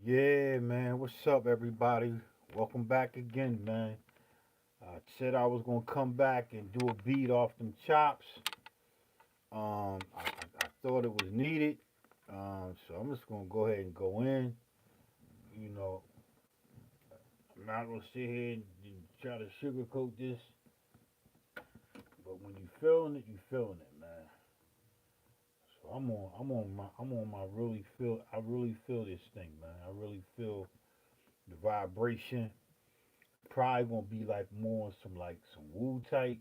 Yeah, man. What's up, everybody? Welcome back again, man. I said I was gonna come back and do a beat off them chops. I thought it was needed. So I'm just gonna go ahead and go in. You know, I'm not gonna sit here and try to sugarcoat this, but when you feeling it, you feeling it, man. So I'm on my really feel. I really feel this thing, man. I really feel the vibration. Probably gonna be like more some Wu Tang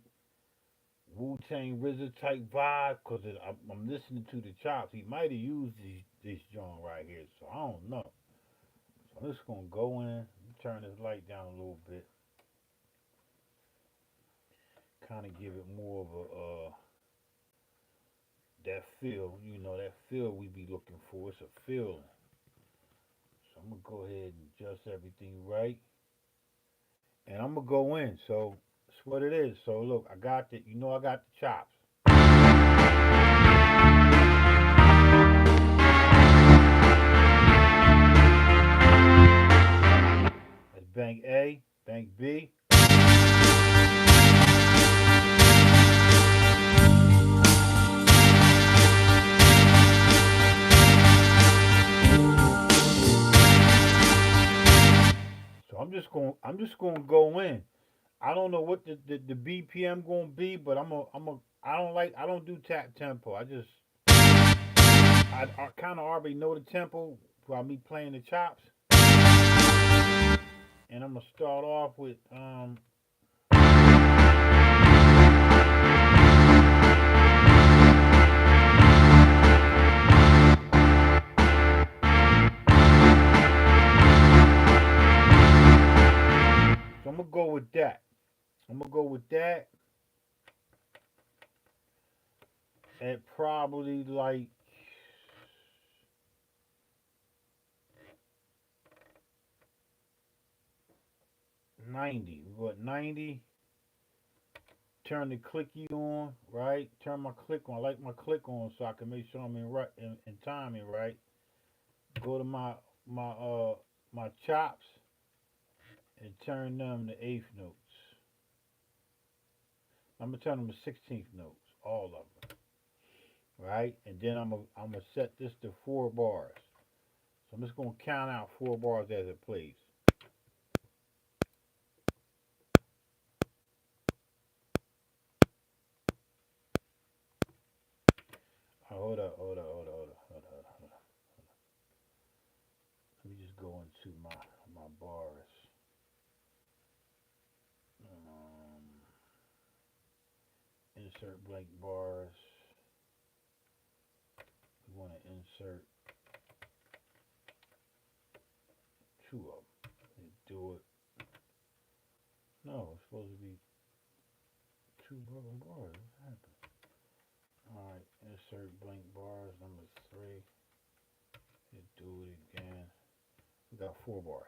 RZA type vibe because I'm listening to the chops. He might have used this joint right here, so I don't know. So I'm just gonna go in, turn this light down a little bit, kind of give it more of a that feel. You know that feel we be looking for. It's a feeling. So I'm gonna go ahead and adjust everything right, and I'm gonna go in. So that's what it is. So look, I got the. You know I got the chops. That's bank A, bank B. So I'm just gonna go in. I don't know what the BPM gonna be, but I don't do tap tempo. I kind of already know the tempo while me playing the chops, and I'm gonna start off with so I'm gonna go with that. I'm gonna go with that at probably like 90. What 90? Turn the clicky on, right? Turn my click on. I like my click on so I can make sure I'm in timing, right? Go to my my chops and turn them to eighth notes. I'm gonna turn them to 16th notes, all of them, right? And then I'm gonna set this to 4 bars. So I'm just gonna count out 4 bars as it plays. Hold up, hold up, hold up, hold up, hold up, hold up. Let me just go into my bars. Insert blank bars. We want to insert two of them. Do it. No, it's supposed to be two broken bars. What happened? All right, insert blank bars number 3. Do it again. We got 4 bars.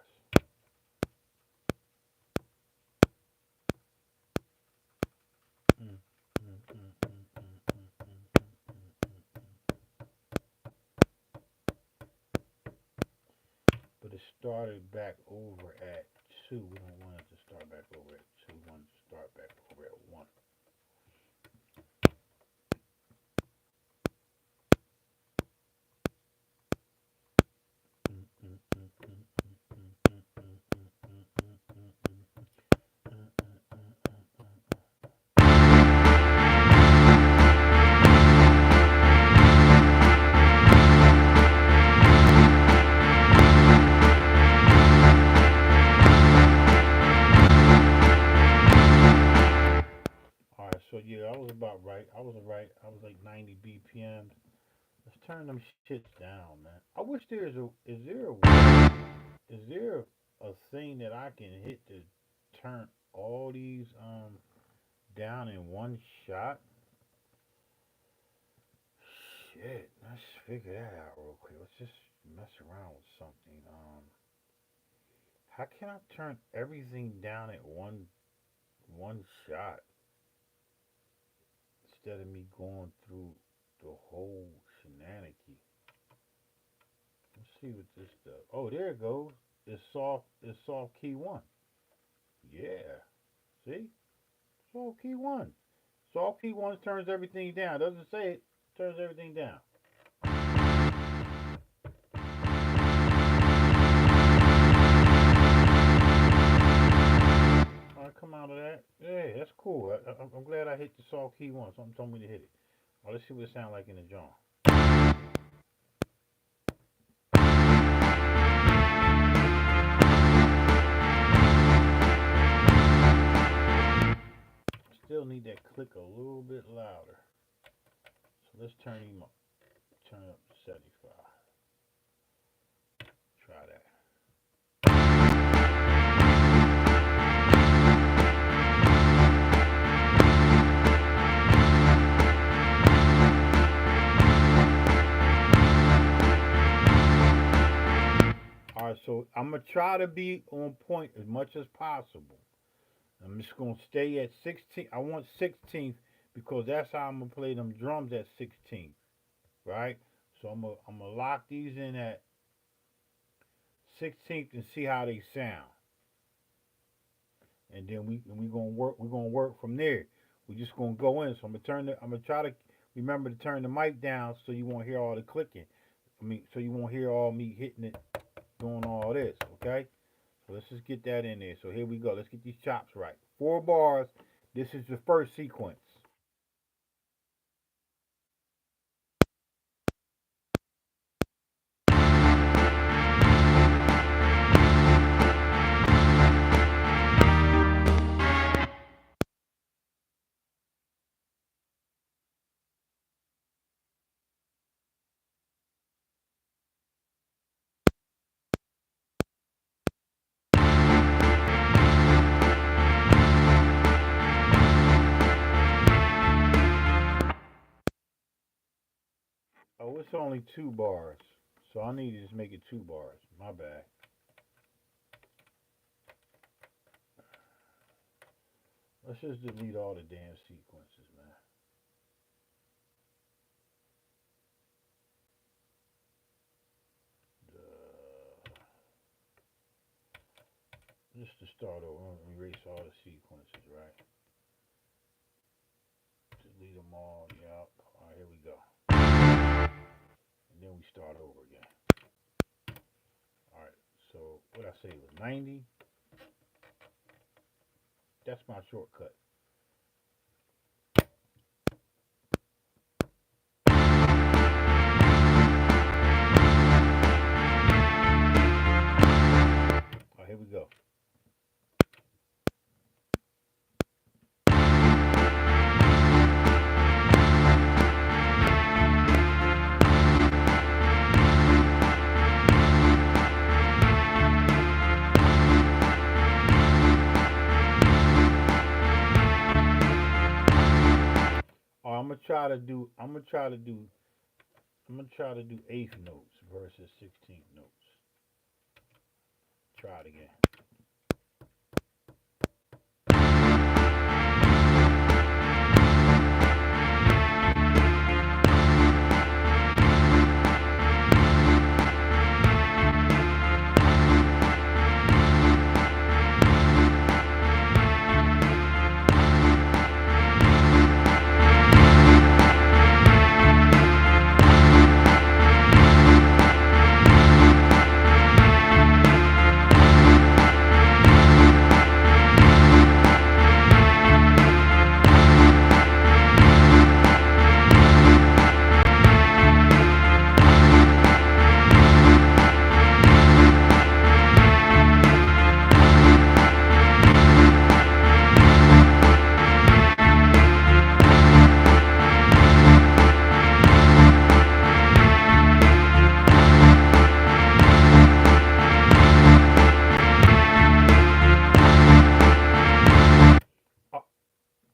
Mm, mm, mm, mm, mm, mm, mm, But it started back over at 2. We don't want it to start back over at 2. We want it to start back over at 1. All right, so yeah, I was about right. I was right. I was like 90 BPMs. Let's turn them shits down, man. I wish is there a thing that I can hit to turn all these down in one shot? Shit, let's figure that out real quick. Let's just mess around with something. How can I turn everything down at one shot instead of me going through the whole shenanigan? Let's see what this does. Oh, there it goes. It's soft. It's soft key one. Yeah. See, soft key one. Soft key one turns everything down. Doesn't say it. Turns everything down. I come out of that. Yeah, that's cool. I'm glad I hit the soft key one. Something told me to hit it. Oh, let's see what it sounds like in the drum. Still need that click a little bit louder. So let's turn him up. Turn up to 75. Try that. All right, so I'm gonna try to be on point as much as possible. I'm just gonna stay at 16. I want 16th because that's how I'm gonna play them drums at 16th, right? So I'm gonna lock these in at 16th and see how they sound, and then we gonna work. We're gonna work from there. We're just gonna go in. So I'm gonna try to remember to turn the mic down so you won't hear all the clicking. I mean, so you won't hear all me hitting it, doing all this. Okay. So let's just get that in there. So here we go. Let's get these chops right. 4 bars. This is the first sequence. Oh, it's only 2 bars. So I need to just make it 2 bars. My bad. Let's just delete all the damn sequences, man. Just to start over, erase all the sequences, right? Delete them all. Yep. All right, here we go. And then we start over again. All right. So what I say was 90. That's my shortcut. All right, here we go. All right, I'm gonna try to do eighth notes versus 16th notes. Try it again.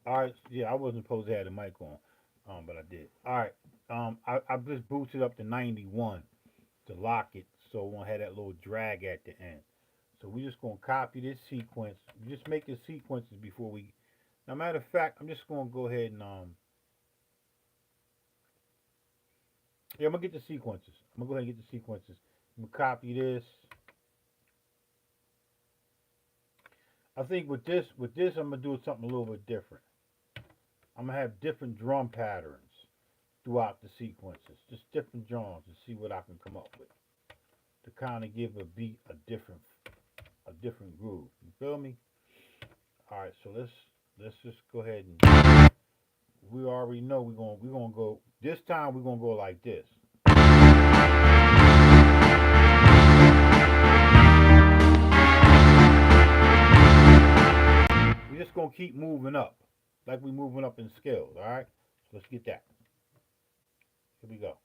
All right, yeah, I wasn't supposed to have the mic on, but I did. All right, I just boosted up to 91 to lock it, so it won't have that little drag at the end. So we're just gonna copy this sequence. We just make the sequences before we. Now, matter of fact, I'm just gonna go ahead and yeah, I'm gonna get the sequences. I'm gonna go ahead and get the sequences, I'm gonna copy this. I think with this, I'm gonna do something a little bit different. I'm gonna have different drum patterns throughout the sequences, just different drums, and see what I can come up with to kind of give a beat a different groove. You feel me? All right, so let's just go ahead and we already know we're gonna go this time. We're gonna go like this. We're just gonna keep moving up, like we're moving up in scales. All right, so let's get that. Here we go.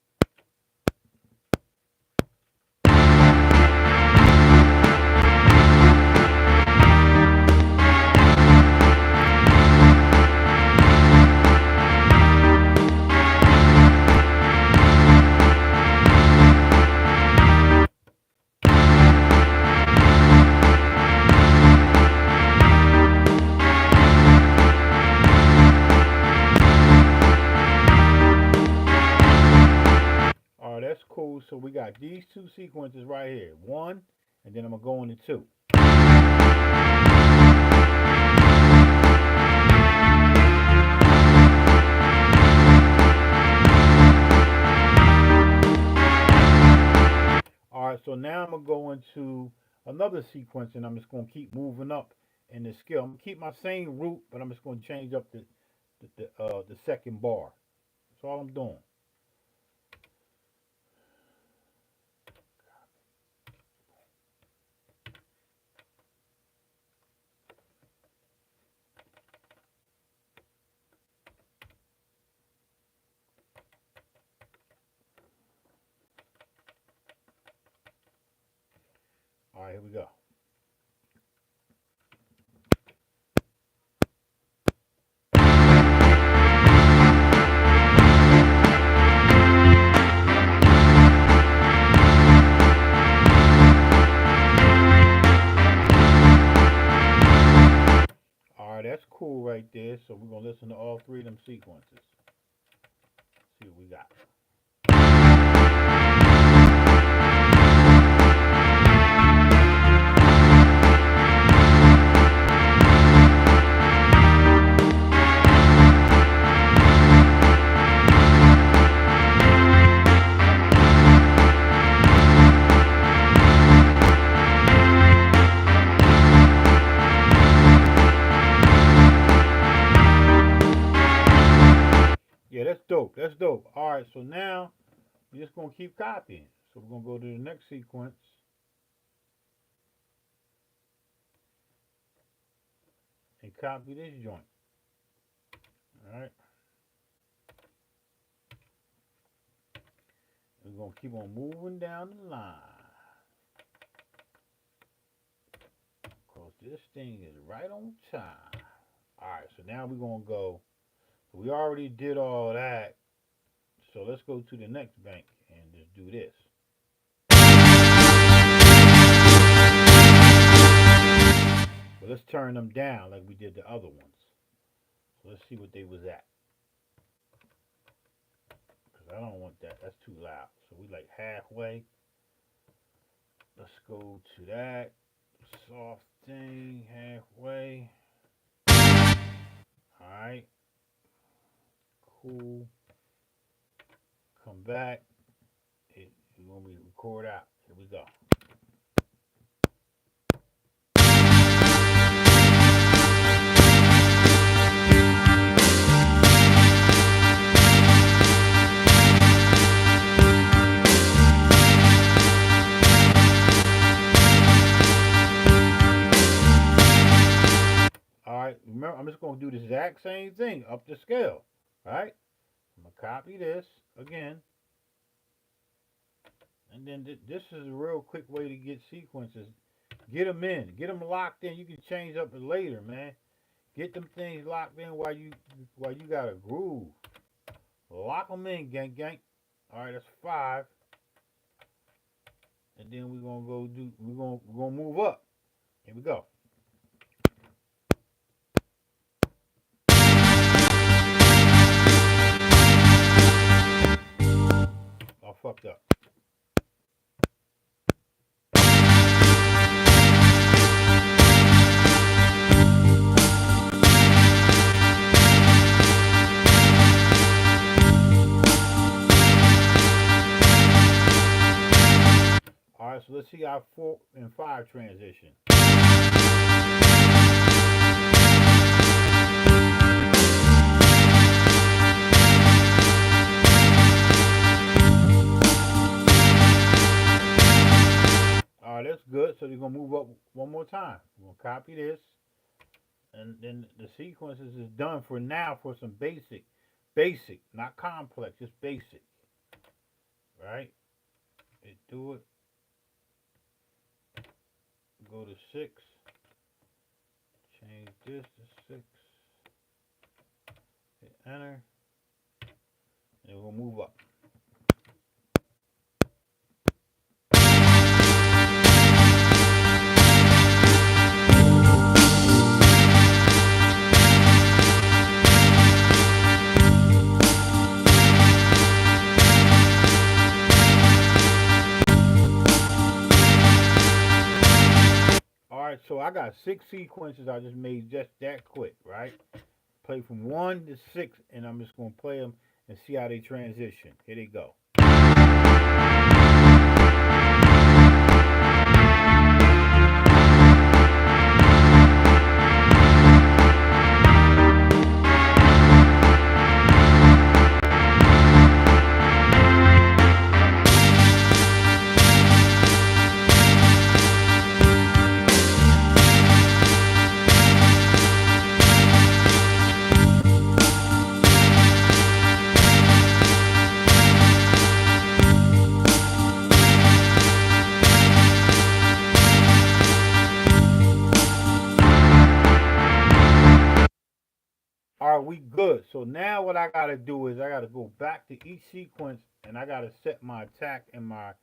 That's cool. So we got these two sequences right here. One, and then I'm gonna go into two. Alright, so now I'm gonna go into another sequence and I'm just gonna keep moving up in the scale. I'm gonna keep my same root, but I'm just gonna change up the second bar. That's all I'm doing. All right, here we go. All right, that's cool right there. So we're gonna listen to all three of them sequences. See what we got. Yeah, that's dope. That's dope. All right, so now we're just gonna keep copying. So we're gonna go to the next sequence. And copy this joint. Alright. We're going to keep on moving down the line. Because this thing is right on time. Alright, so now we're going to go. We already did all that. So let's go to the next bank and just do this. But let's turn them down like we did the other ones. So let's see what they was at. Because I don't want that. That's too loud. So we like halfway. Let's go to that. Soft thing halfway. Alright. Cool. Come back. We're going to record out. Here we go. Alright, remember, I'm just going to do the exact same thing up the scale. Alright? I'm going to copy this again. And then this is a real quick way to get sequences. Get them in. Get them locked in. You can change up it later, man. Get them things locked in while you got a groove. Lock them in, gang. Alright, that's 5. And then we're gonna move up. Here we go. I fucked up. So let's see our 4 and 5 transition. All right, that's good. So they're gonna move up one more time. We're gonna copy this, and then the sequences is done for now for some basic, not complex, just basic. Right? They do it. Go to 6. Change this to 6. Hit enter. And we'll move up. Alright, so I got 6 sequences I just made just that quick, right? Play from 1 to 6, and I'm just going to play them and see how they transition. Here they go. Alright, we good. So now what I gotta do is I gotta go back to each sequence and I gotta set my attack and my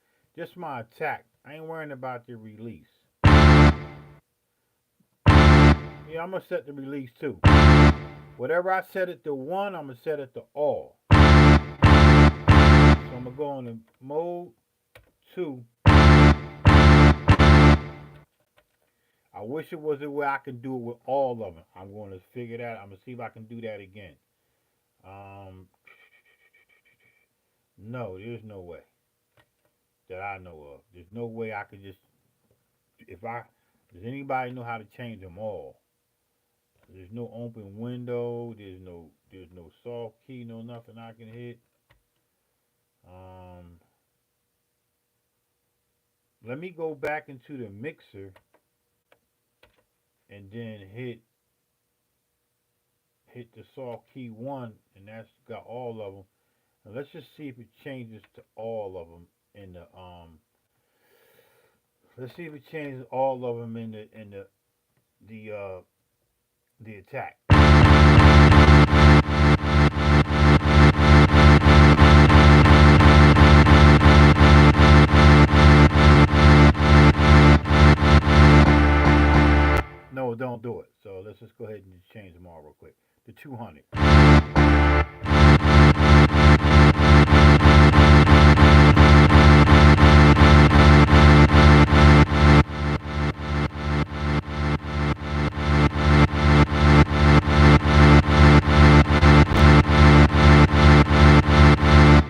attack. I ain't worrying about the release. Yeah, I'm gonna set the release too. Whatever I set it to 1, I'm gonna set it to all. So I'm gonna go on to mode 2. I wish it was a way I can do it with all of them. I'm going to figure that out. I'm going to see if I can do that again. No, there's no way that I know of. There's no way I could just, does anybody know how to change them all? There's no open window. There's no soft key, no nothing I can hit. Let me go back into the mixer and then hit the soft key 1, and that's got all of them. Now let's just see if it changes to all of them in the let's see if it changes all of them in the attack. No, don't do it. So let's just go ahead and just change them all real quick. The 200.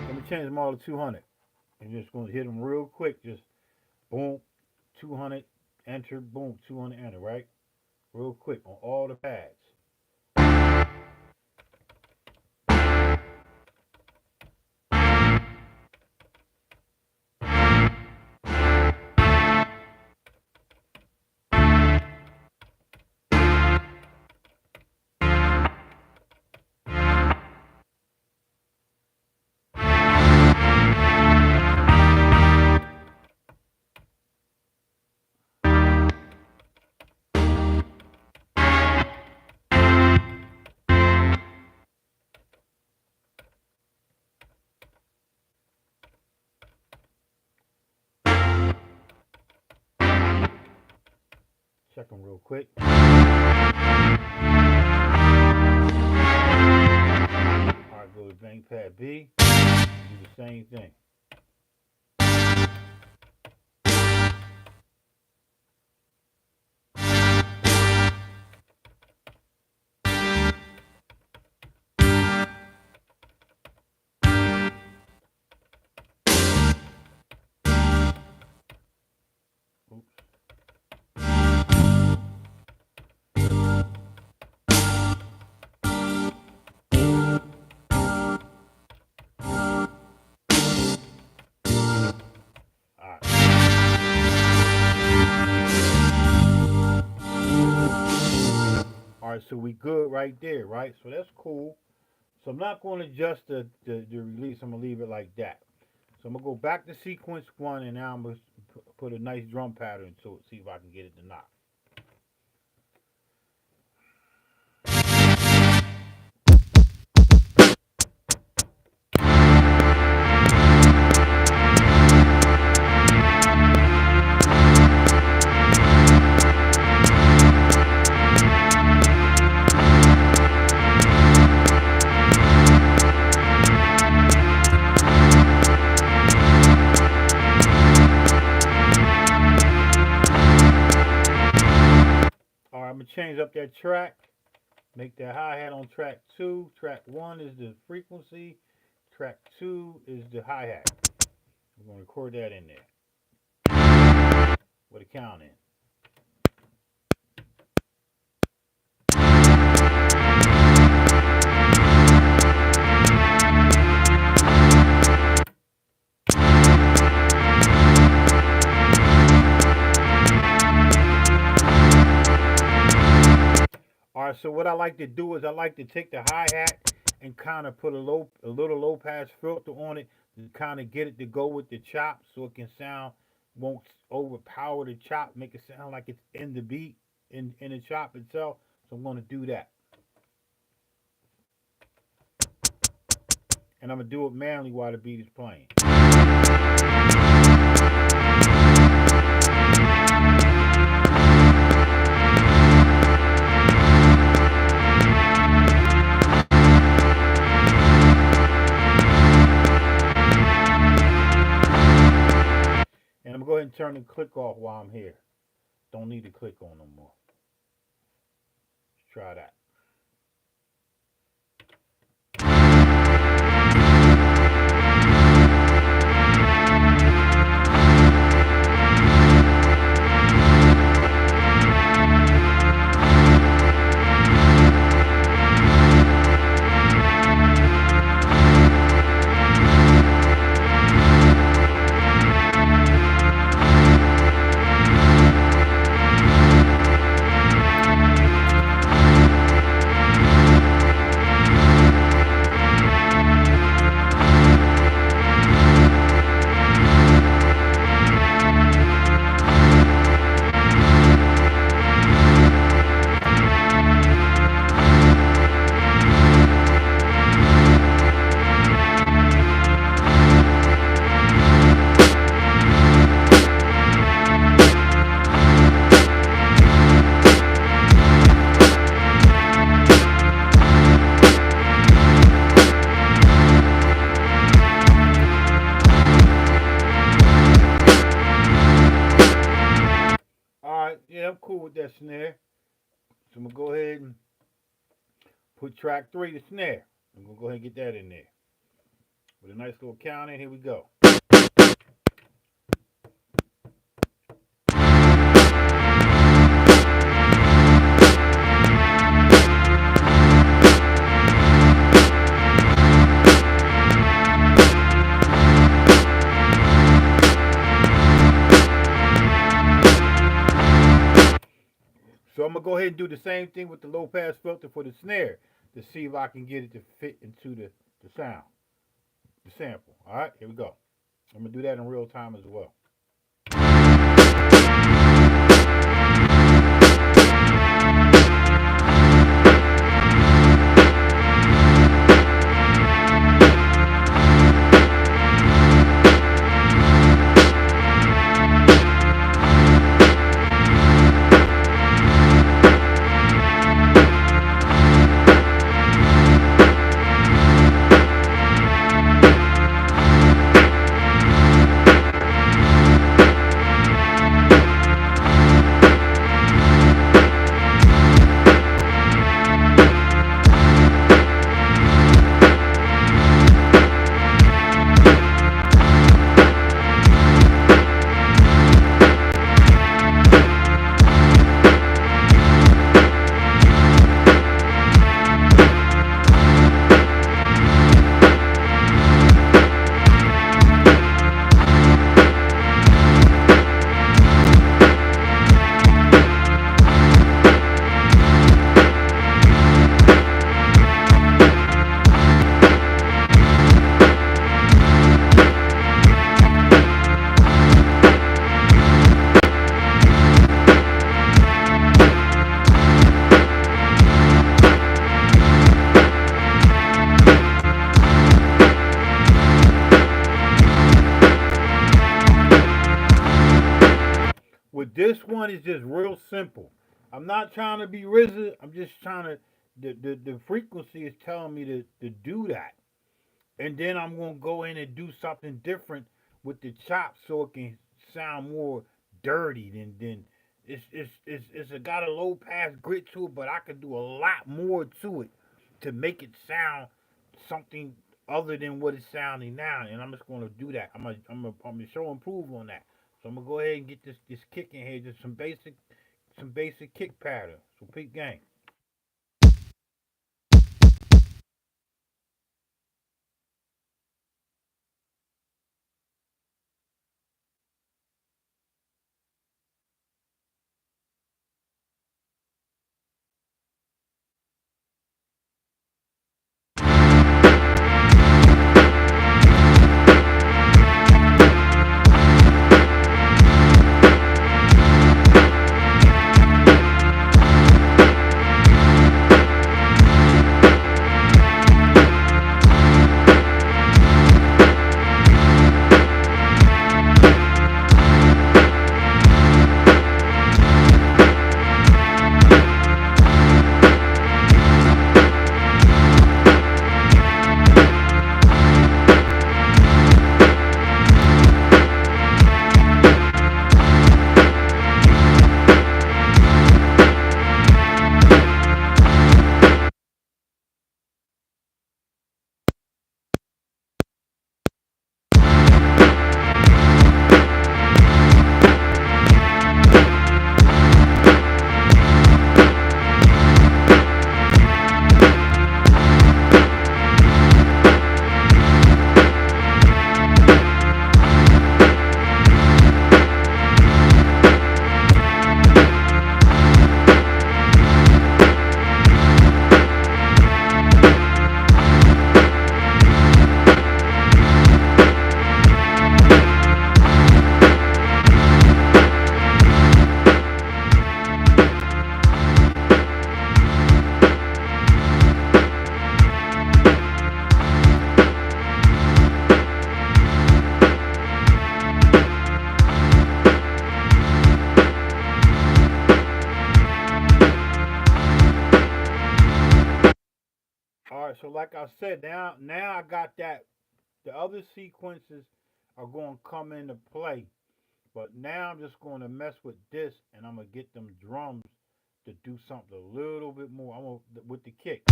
Let me change them all to 200. I'm just going to hit them real quick. Just boom, 200, enter, boom, 200, enter, right? Real quick on all the pads. Check them real quick. Alright, go to bank pad B. Do the same thing. Alright, so we good right there, right? So that's cool. So I'm not going to adjust the release. I'm going to leave it like that. So I'm going to go back to sequence 1, and now I'm going to put a nice drum pattern to it, see if I can get it to knock. Alright, I'm going to change up that track. Make that hi-hat on track 2. Track 1 is the frequency. Track 2 is the hi-hat. We're going to record that in there with a count in. Alright, so what I like to do is I like to take the hi-hat and kind of put a little low pass filter on it to kind of get it to go with the chop, so it can sound, won't overpower the chop, make it sound like it's in the beat, in the chop itself. So I'm going to do that. And I'm going to do it manually while the beat is playing. And I'm going to go ahead and turn the click off while I'm here. Don't need to click on no more. Let's try that. Yeah, I'm cool with that snare. So I'm going to go ahead and put track 3, the snare. I'm going to go ahead and get that in there. With a nice little count in, here we go. So I'm going to go ahead and do the same thing with the low pass filter for the snare to see if I can get it to fit into the sound, the sample. Alright, here we go. I'm going to do that in real time as well. This one is just real simple. I'm not trying to be RZA. I'm just trying to. The frequency is telling me to do that, and then I'm gonna go in and do something different with the chop so it can sound more dirty than it's got a low pass grit to it, but I can do a lot more to it to make it sound something other than what it's sounding now, and I'm just gonna do that. I'm gonna show improve on that. So I'm gonna go ahead and get this kick in here, just some basic kick pattern. So peak game. All right, so like I said, now I got that. The other sequences are going to come into play, but now I'm just going to mess with this, and I'm gonna get them drums to do something a little bit more. I'm gonna with the kick.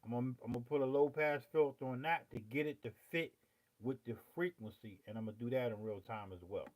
I'm gonna put a low pass filter on that to get it to fit with the frequency, and I'm gonna do that in real time as well.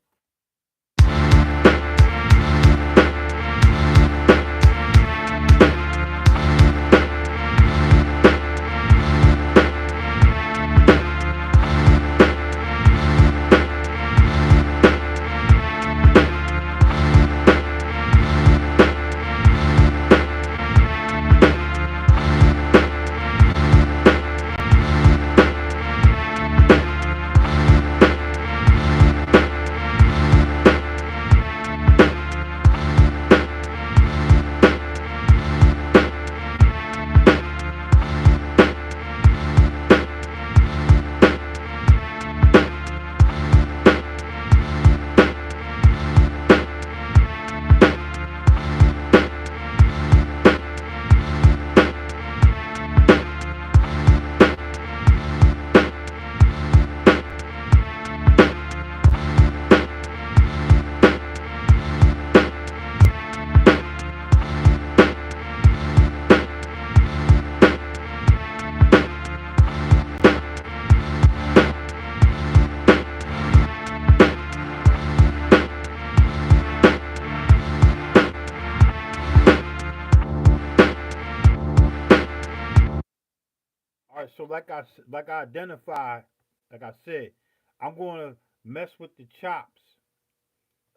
All right, so like I identified, like I said, I'm going to mess with the chops.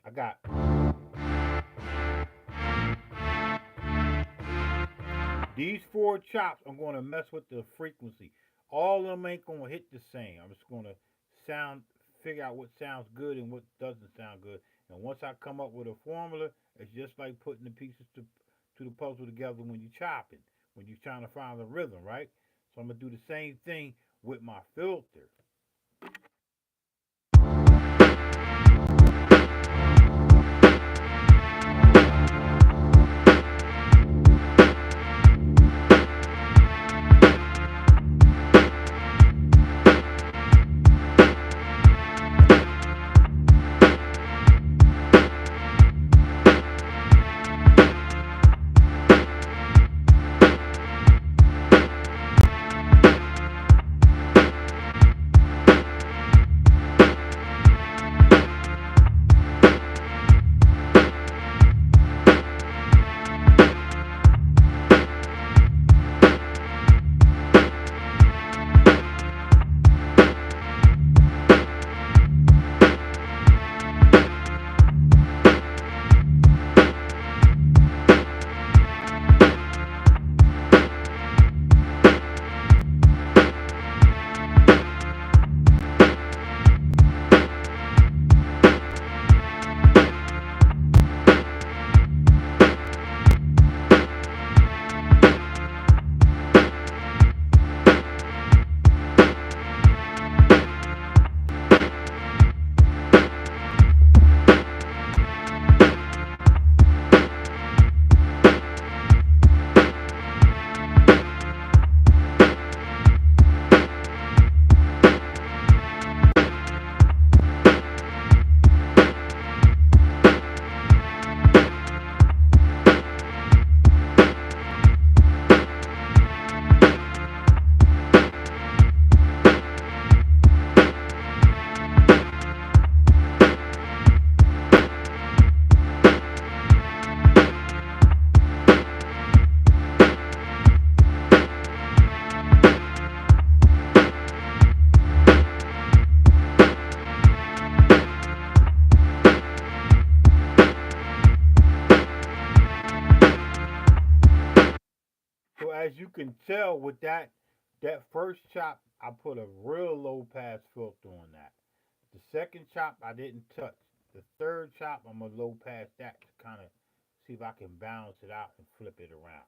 I got these four chops. I'm going to mess with the frequency. All of them ain't going to hit the same. I'm just going to sound, figure out what sounds good and what doesn't sound good. And once I come up with a formula, it's just like putting the pieces to the puzzle together when you're chopping, when you're trying to find the rhythm, right? So I'm gonna do the same thing with my filter. you can tell with that first chop, I put a real low pass filter on that. The second chop I didn't touch. The third chop I'm gonna low pass that to kind of see if I can balance it out and flip it around.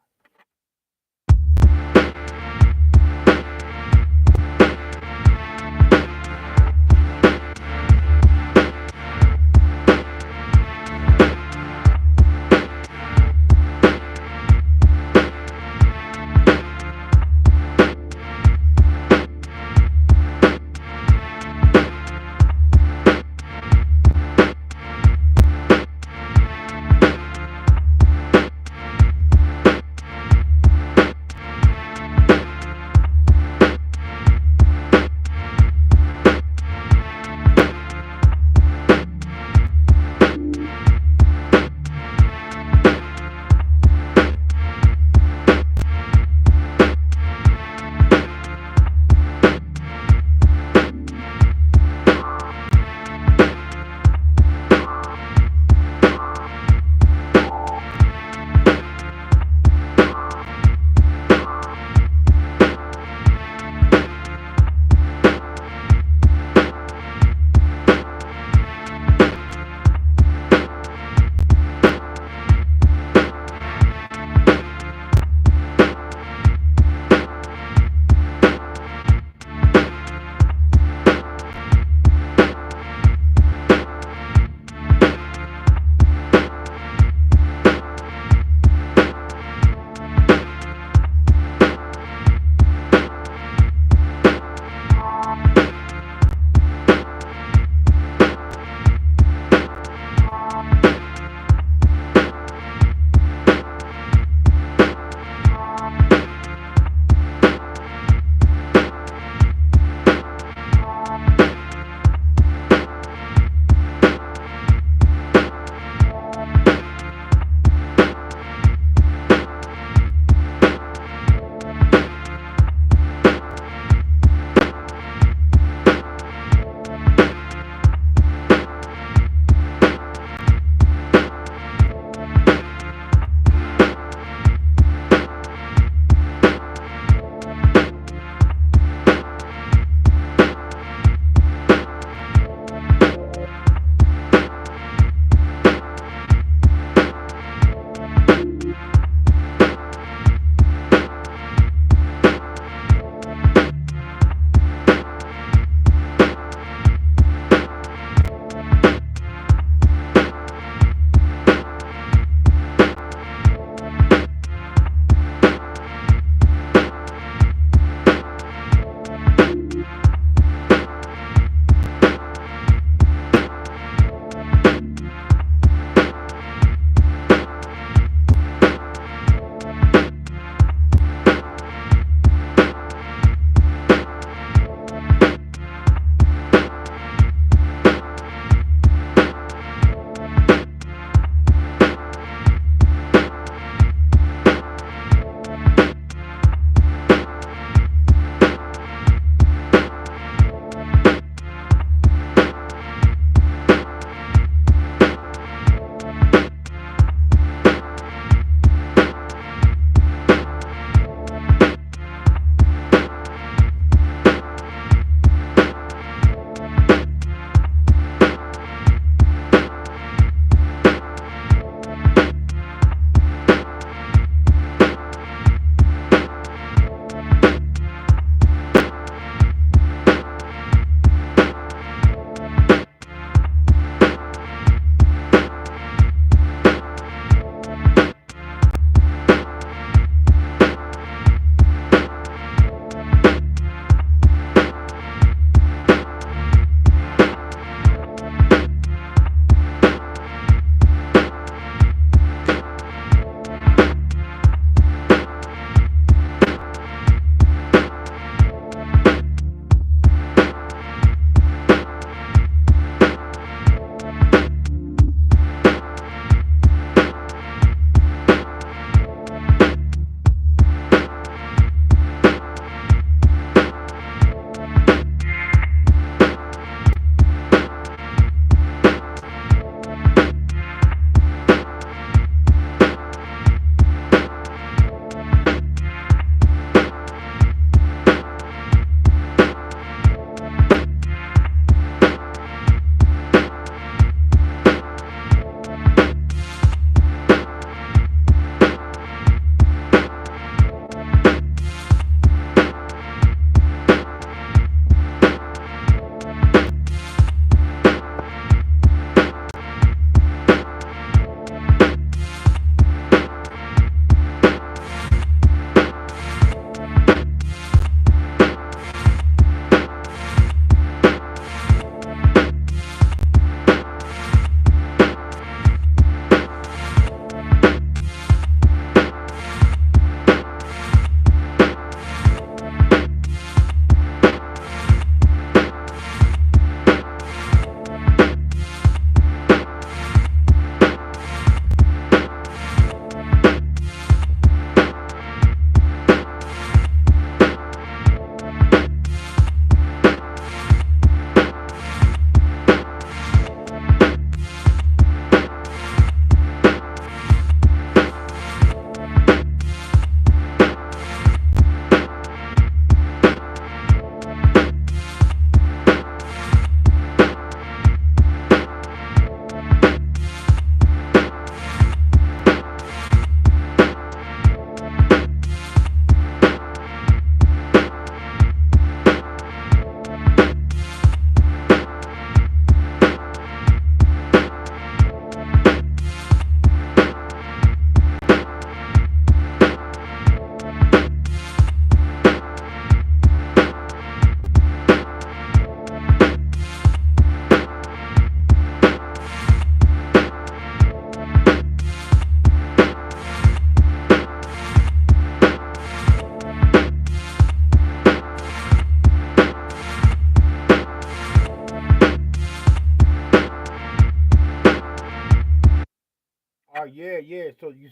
Yeah, yeah. So you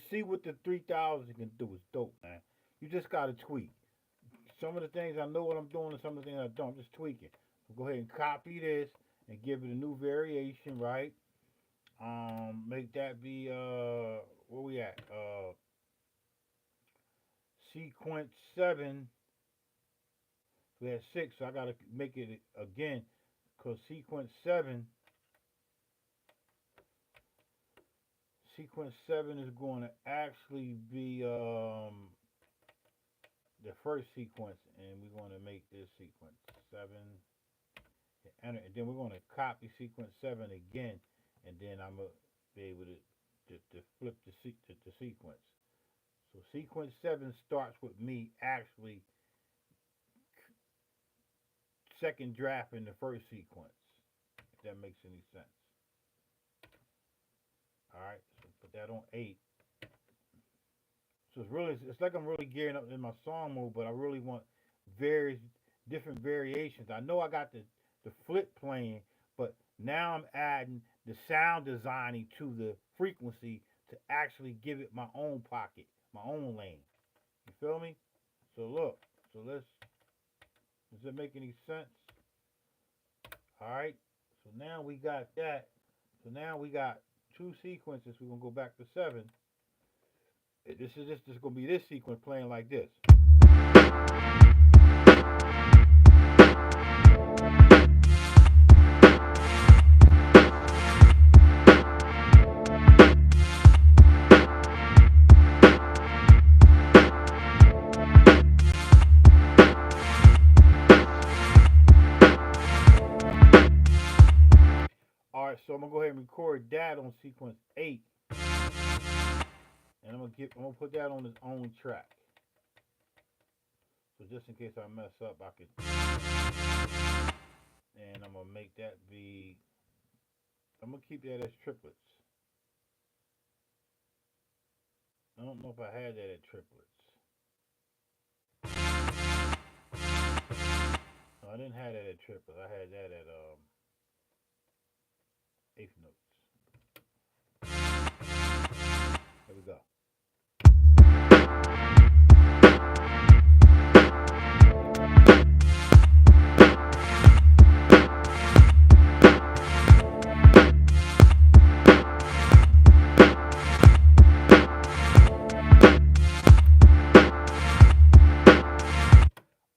see what the 3000 can do. It's dope, man. You just gotta tweak. Some of the things I know what I'm doing, and some of the things I don't. I'm just tweaking. So go ahead and copy this and give it a new variation, right? Make that be where we at? Sequence 7. We had 6, so I gotta make it again, cause sequence 7 is going to actually be the first sequence, and we're going to make this sequence 7, and then we're going to copy sequence 7 again, and then I'm gonna be able to flip the sequence. So sequence 7 starts with me actually second draft in the first sequence. If that makes any sense. All right, so put that on 8. So it's like I'm really gearing up in my song mode, but I really want various different variations. I know I got the flip playing, but now I'm adding the sound designing to the frequency to actually give it my own pocket, my own lane. You feel me? So look, so does it make any sense? All right. So now we got that. So now we got two sequences. We're gonna go back to 7. This is gonna be this sequence playing like this. All right, so I'm gonna go ahead and record that on sequence 8, and I'm gonna put that on its own track. So just in case I mess up, I could, and I'm gonna make that be. I'm gonna keep that as triplets. I don't know if I had that at triplets. No, I didn't have that at triplets. I had that at eighth notes. Here we go.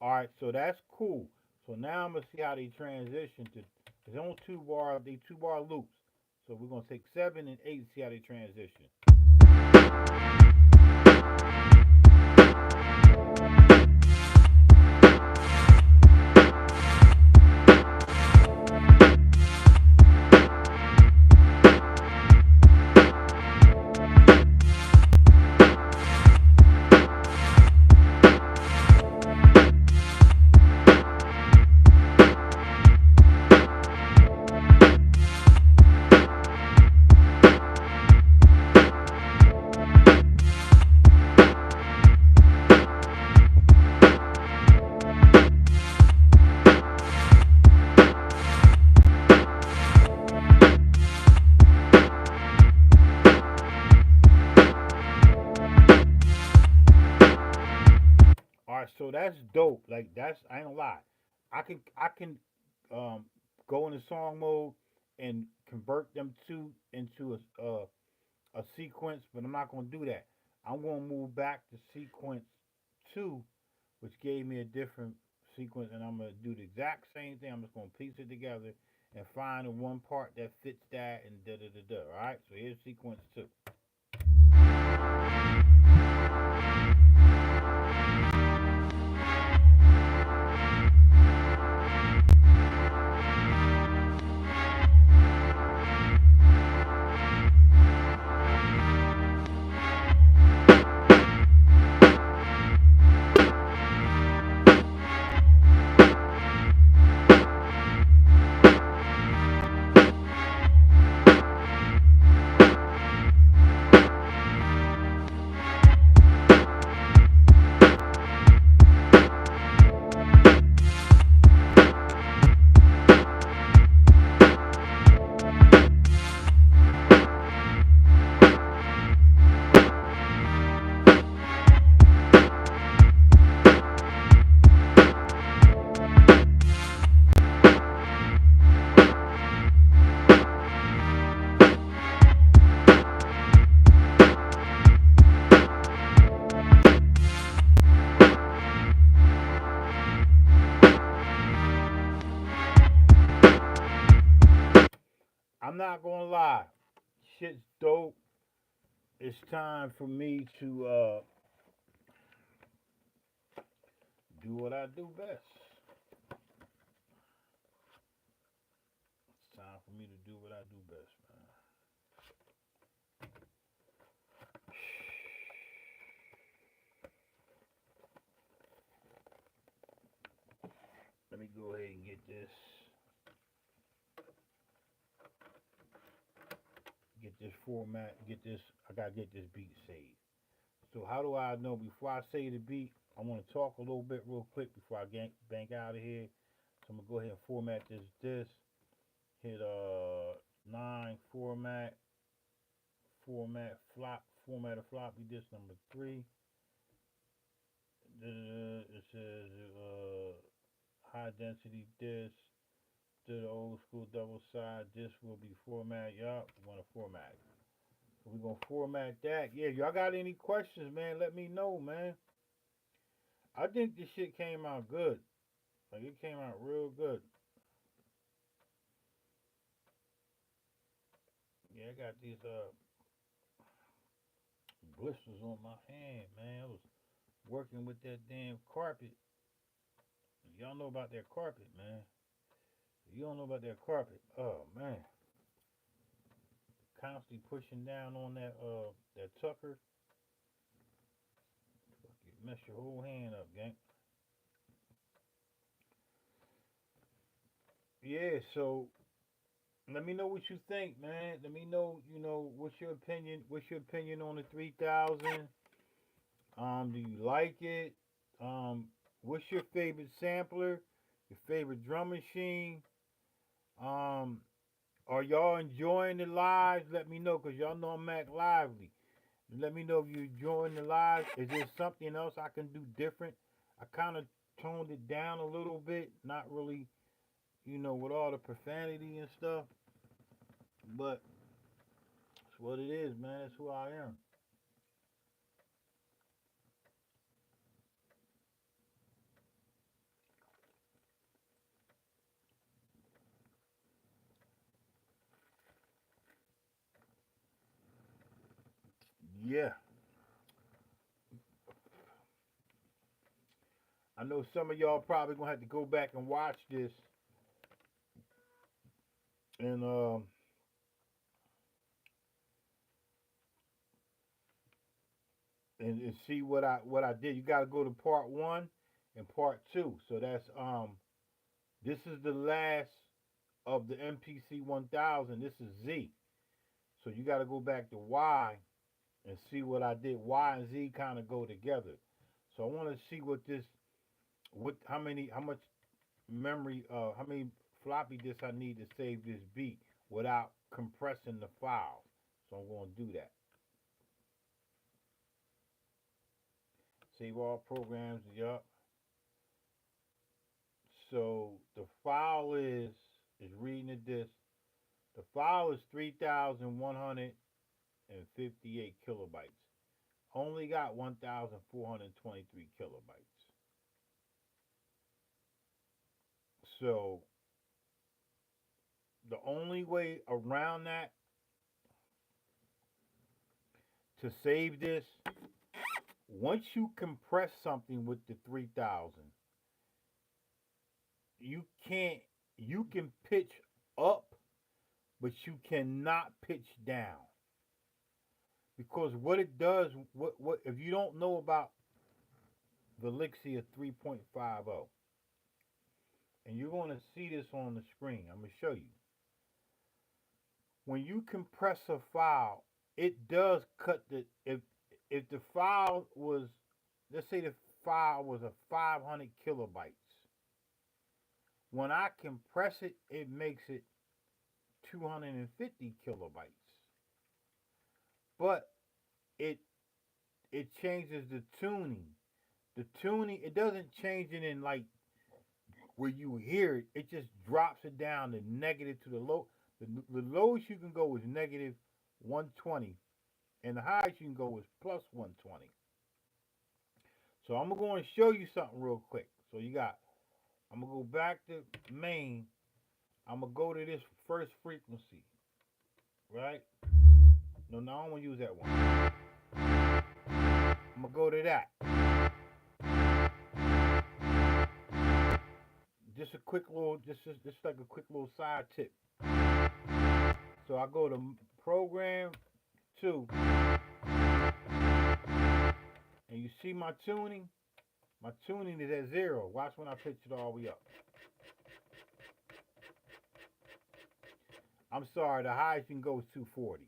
All right, so that's cool. So now I'm gonna see how they transition to. There's only 2 bar. They 2 bar loops. So we're gonna take 7 and 8 and see how they transition. All right, so that's dope. Like that's I ain't gonna lie. I can um go into song mode and convert them two into a sequence, but I'm not gonna do that. I'm gonna move back to sequence 2, which gave me a different sequence, and I'm gonna do the exact same thing. I'm just gonna piece it together and find the one part that fits that and da da da da. All right, so here's sequence 2. I'm not gonna lie, shit's dope. It's time for me to do what I do best. It's time for me to do what I do best, man. Let me go ahead and get this format, get this. I gotta get this beat saved. So how do I know? Before I say the beat, I want to talk a little bit real quick before I bank out of here. So I'm gonna go ahead and format this. Hit 9 format a floppy disk number 3. It says high density disk to the old school double side. This will be format. Yup, we want to format. So we're gonna format that. Yeah, y'all got any questions, man? Let me know, man. I think this shit came out good. Like it came out real good. Yeah, I got these blisters on my hand, man. I was working with that damn carpet. Y'all know about that carpet, man. You don't know about that carpet. Oh man. Constantly pushing down on that tucker. You mess your whole hand up, gang. Yeah, so let me know what you think, man. Let me know, what's your opinion? What's your opinion on the 3000? Do you like it? What's your favorite sampler? Your favorite drum machine? Um, are y'all enjoying the lives? Let me know, cause y'all know I'm Mack Lively. Let me know if you're enjoying the live. Is there something else I can do different? I kind of toned it down a little bit, not really, with all the profanity and stuff. But it's what it is, man. That's who I am. Yeah. I know some of y'all probably gonna have to go back and watch this and and see what I did. You gotta go to part 1 and part 2. So that's this is the last of the MPC 1000. This is Z. So you gotta go back to Y and see what I did. Y and Z kind of go together. So I want to see how much memory, how many floppy disks I need to save this beat without compressing the file. So I'm going to do that. Save all programs. Yup. So the file is reading the disk. The file is 3,158 kilobytes. Only got 1,423 kilobytes. So the only way around that to save this, once you compress something with the 3000, you can't, you can pitch up, but you cannot pitch down. Because what it does, what if you don't know about the Elixir 3.50, and you're going to see this on the screen, I'm going to show you. When you compress a file, it does cut if the file was, let's say the file was a 500 kilobytes. When I compress it, it makes it 250 kilobytes. But it it changes the tuning. The tuning, it doesn't change it in like where you hear it. It just drops it down to negative to the low. The lowest you can go is negative 120, and the highest you can go is plus 120. So I'm going to show you something real quick. So I'm going to go back to main. I'm going to go to this first frequency. right? No, I don't want to use that one. I'm gonna go to that. Just a quick little, just like a quick little side tip. So I go to program 2, and you see my tuning. My tuning is at 0. Watch when I pitch it all the way up. I'm sorry, the highest you can go is 240.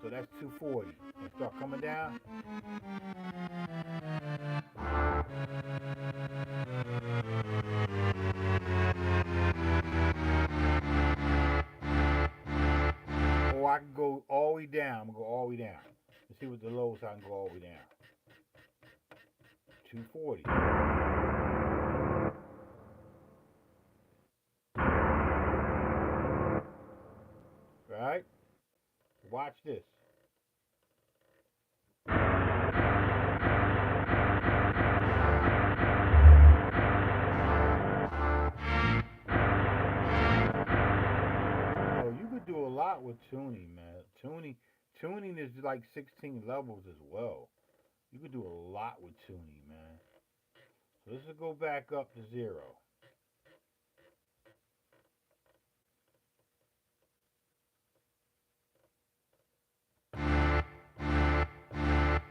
So that's 240. And start coming down. Or I can go all the way down. I'm going to go all the way down. Let's see what the lowest I can go all the way down. 240. Right? Watch this. Oh, you could do a lot with tuning, man. Tuning is like 16 levels as well. You could do a lot with tuning, man. So let's just go back up to 0.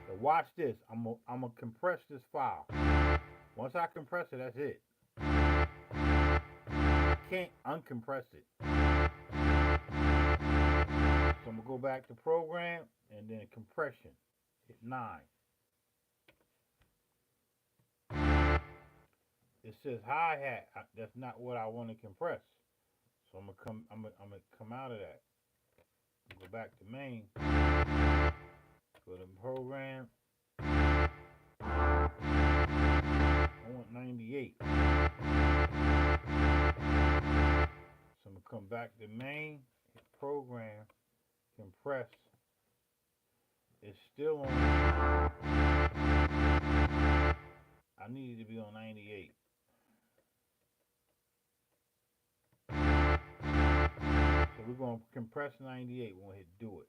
So watch this. I'm gonna compress this file. Once I compress it, that's it. I can't uncompress it. So I'm gonna go back to program and then compression. Hit 9. It says hi-hat. That's not what I want to compress. So I'm gonna come out of that. Go back to main. Go to program. I want 98. So I'm gonna come back to main, hit program, compress. It's still on. I need it to be on 98. So we're going to compress 98. We're going to hit do it.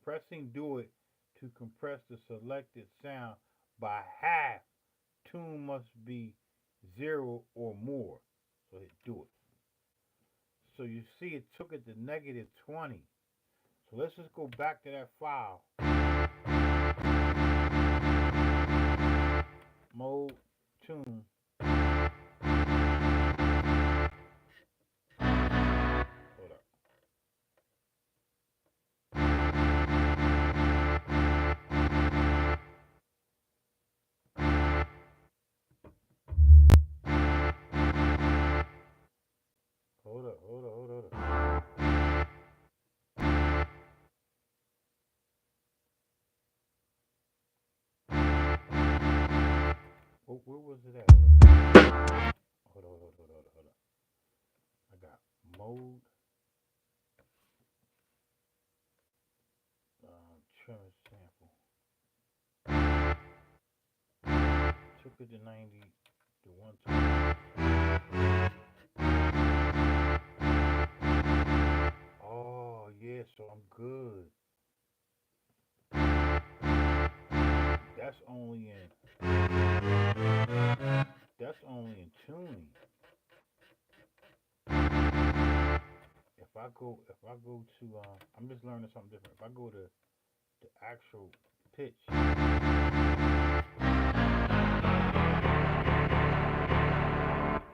Pressing do it to compress the selected sound by half. Tune must be 0 or more. So hit do it. So you see it took it to -20. So let's just go back to that file. Mode, tune. Hold up. Hold up. Where was it at? Hold on. I got mode, trim sample. Took it to 90 to 120. Oh yeah, so I'm good. That's only in tuning. If I go to I'm just learning something different. If I go to the actual pitch, I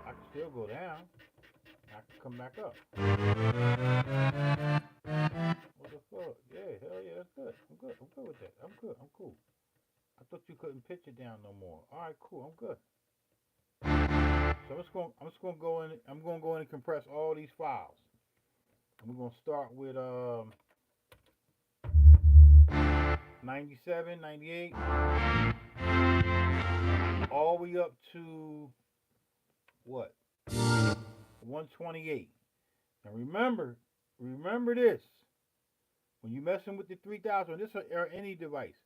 can still go down. I can come back up. What the fuck? Yeah, hell yeah, that's good. I'm good with that. I'm cool. I thought you couldn't pitch it down no more. All right, cool. I'm good. So I'm just gonna go in. I'm gonna go in and compress all these files. And we're gonna start with 97, 98, all the way up to what? 128. And remember this. When you're messing with the 3000, this or any device.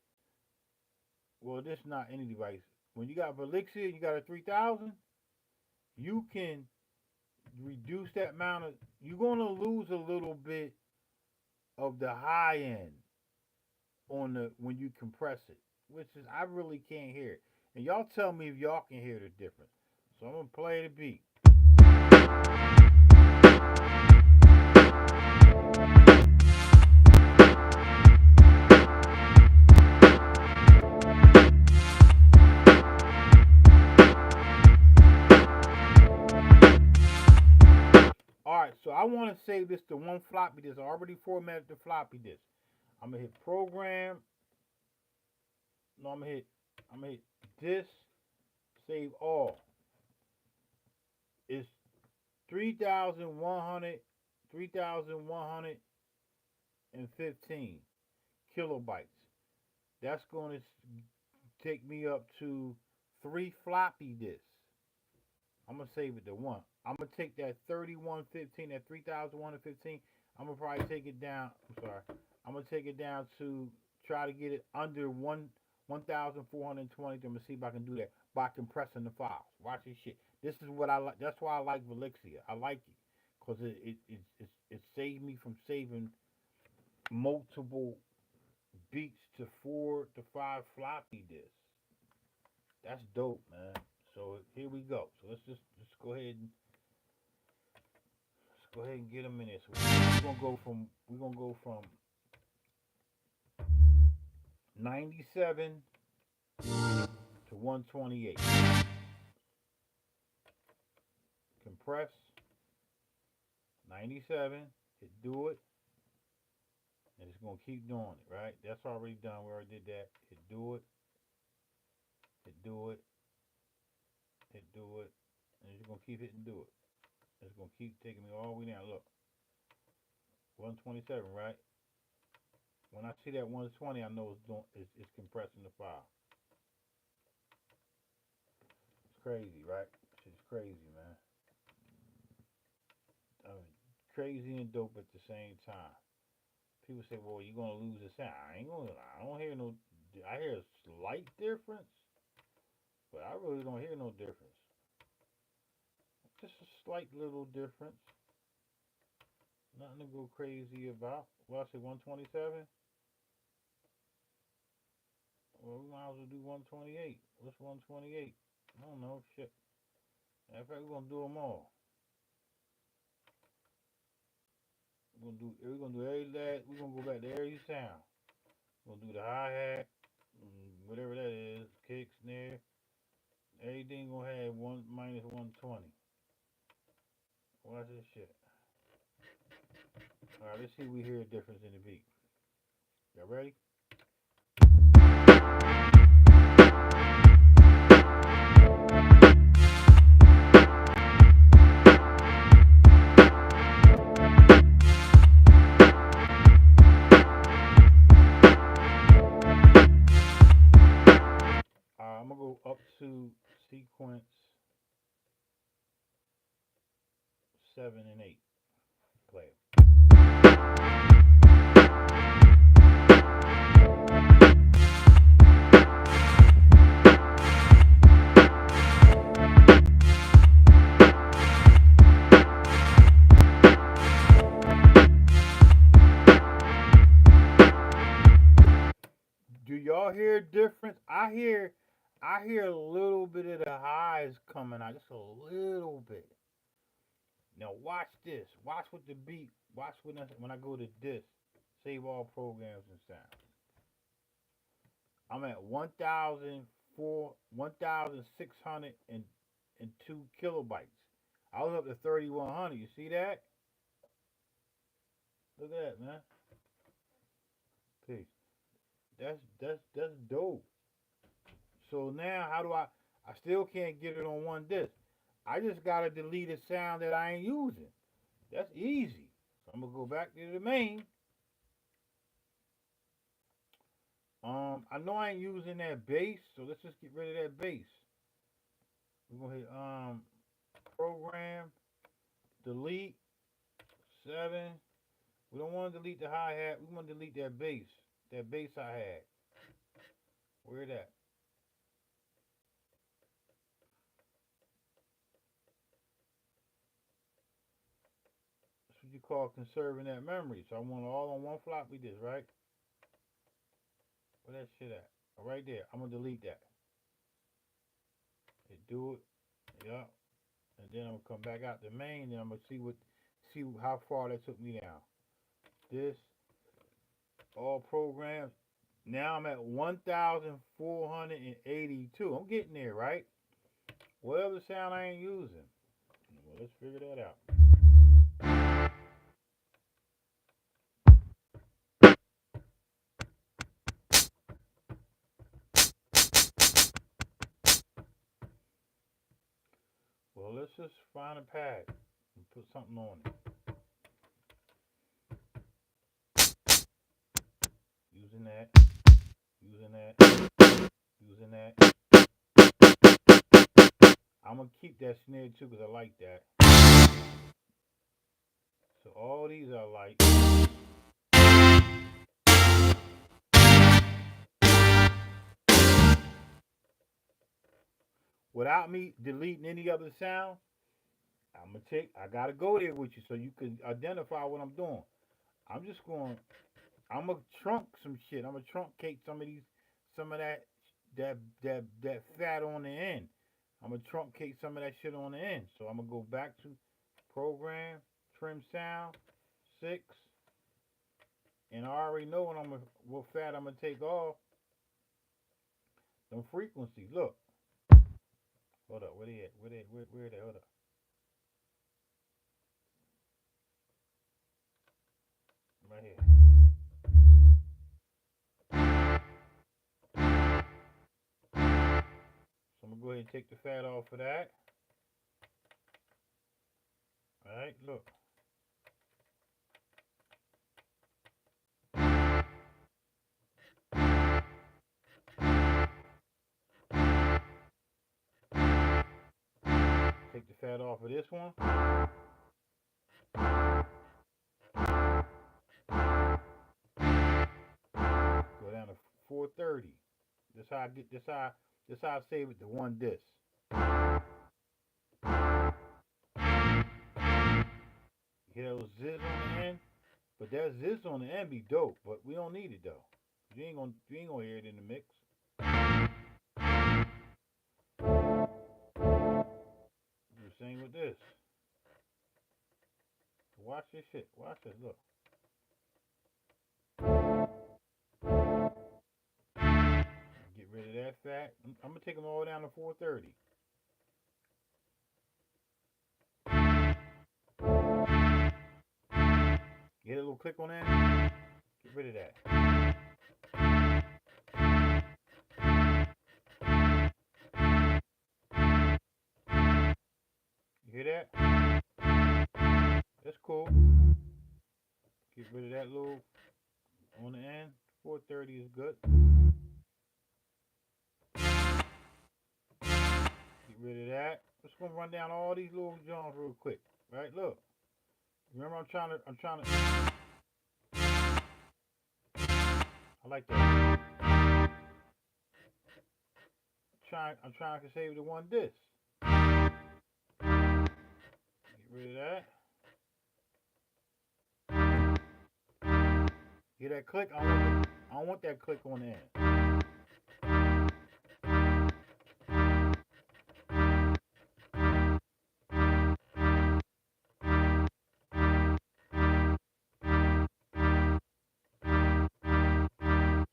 Well, this is not any device. When you got Velixia, you got a 3000, you can reduce that amount of. You're gonna lose a little bit of the high end on the when you compress it, which is I really can't hear it. And y'all tell me if y'all can hear the difference. So I'm gonna play the beat. All right, so I want to save this to one floppy disk. I already formatted the floppy disk. I'm gonna hit program. No, I'm gonna hit disk. Save all. It's 3,100, 3,115 kilobytes. That's going to take me up to 3 floppy disks. I'm gonna save it to one. I'm gonna take that 3115, that 3,115. I'm gonna probably take it down. I'm sorry. I'm gonna take it down to try to get it under 1,420. I'm gonna see if I can do that by compressing the files. Watch this shit. This is what I like. That's why I like Velixia. I like it because it saved me from saving multiple beats to 4 to 5 floppy disks. That's dope, man. So here we go. So let's go ahead and get them in there. So we're gonna go from 97 to 128. Compress 97. Hit do it, and it's gonna keep doing it. Right? That's already done. We already did that. Hit do it. Hit do it. Hit do it. And it's gonna keep hitting do it. It's gonna keep taking me all the way down. Look, 127. Right? When I see that 120, I know it's compressing the file. It's crazy, right? Shit's crazy, man. I mean, crazy and dope at the same time. People say, "Well, you're gonna lose the sound." I ain't gonna. I don't hear no. I hear a slight difference, but I really don't hear no difference. Just a slight little difference. Nothing to go crazy about. Well, I say 127. Well, we might as well do 128. What's 128? I don't know. Shit. In fact, we're gonna do them all. We're gonna do every last. We're gonna go back to every sound. We're gonna do the hi hat, whatever that is, kick, snare. Everything gonna have one minus 120. Watch this shit. All right, let's see if we hear a difference in the beat. Y'all ready? I'm gonna go up to sequence 7 and 8. Play it. Do y'all hear a difference? I hear a little bit of the highs coming out, just a little bit. Now watch this. Watch what the beat. Watch when I go to this. Save all programs and sound. I'm at 1,602 kilobytes. I was up to 3,100. You see that? Look at that, man. Peace. That's dope. So now how do I still can't get it on one disc. I just gotta delete a sound that I ain't using. That's easy. So I'm gonna go back to the main. I know I ain't using that bass, so let's just get rid of that bass. We're gonna hit program, delete, 7. We don't want to delete the hi hat. We want to delete that bass. That bass I had. Where that? what you call conserving that memory. So I want it all on one floppy disk, right? Where that shit at? Right there. I'm gonna delete that. Hit do it. Yup. And then I'm gonna come back out the main and I'm gonna see how far that took me down. This all programs. Now I'm at 1,482. I'm getting there, right? What other sound I ain't using? Well, let's figure that out. Well, let's just find a pad and put something on it. Using that, using that, using that. I'm going to keep that snare too because I like that. So all these are like. Without me deleting any other sound, I gotta go there with you so you can identify what I'm doing. I'm gonna trunk some shit. I'm gonna truncate some of that fat on the end. I'm gonna truncate some of that shit on the end. So I'm gonna go back to program, trim sound, 6, and I already know what fat I'm gonna take off. Them frequencies. Look. Hold up, where they at? Where they? Hold up. Right here. So I'm gonna go ahead and take the fat off of that. Alright, look. Take the fat off of this one. Go down to 430. This how I get this how I save it to one disc. You hear those zizz on the end? But that zizz on the end be dope, but we don't need it though. You ain't gonna hear it in the mix. Do the same with this. Watch this shit. Watch this. Look. Get rid of that fat. I'm gonna take them all down to 430. Get a little click on that. Get rid of that. You hear that? That's cool. Get rid of that little on the end. 430 is good. Get rid of that. Just gonna run down all these little joints real quick. Right? Look. Remember I'm trying to I like that. I'm trying to save the one disc. Get rid of that. Hear that click? I don't want that click on the end.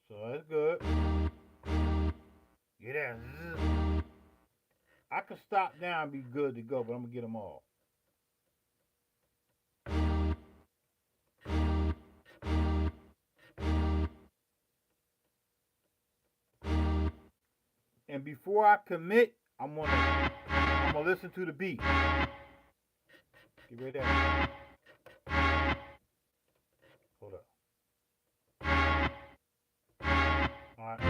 So that's good. Get that. I could stop now and be good to go, but I'm gonna get them all. And before I commit, I'm gonna listen to the beat. Get rid of that. Hold up. Alright.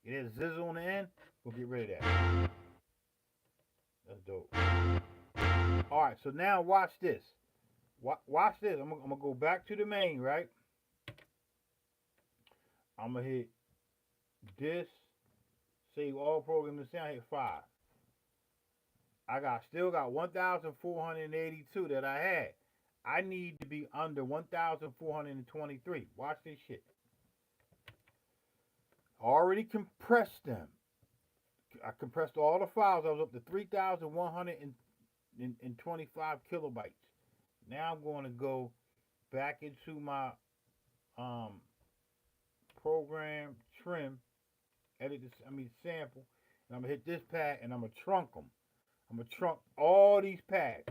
Get that zizzle on the end, we'll get rid of that. That's dope. Alright, so now watch this. Watch this. I'm gonna go back to the main, right? I'm gonna hit this, save all programs. I hit 5. Still got 1,482 that I had. I need to be under 1,423. Watch this shit. Already compressed them. I compressed all the files. I was up to 3,125 kilobytes. Now I'm going to go back into my um, program, trim, edit this, sample, and I'm going to hit this pad and I'm going to trunk them. I'm going to trunk all these pads.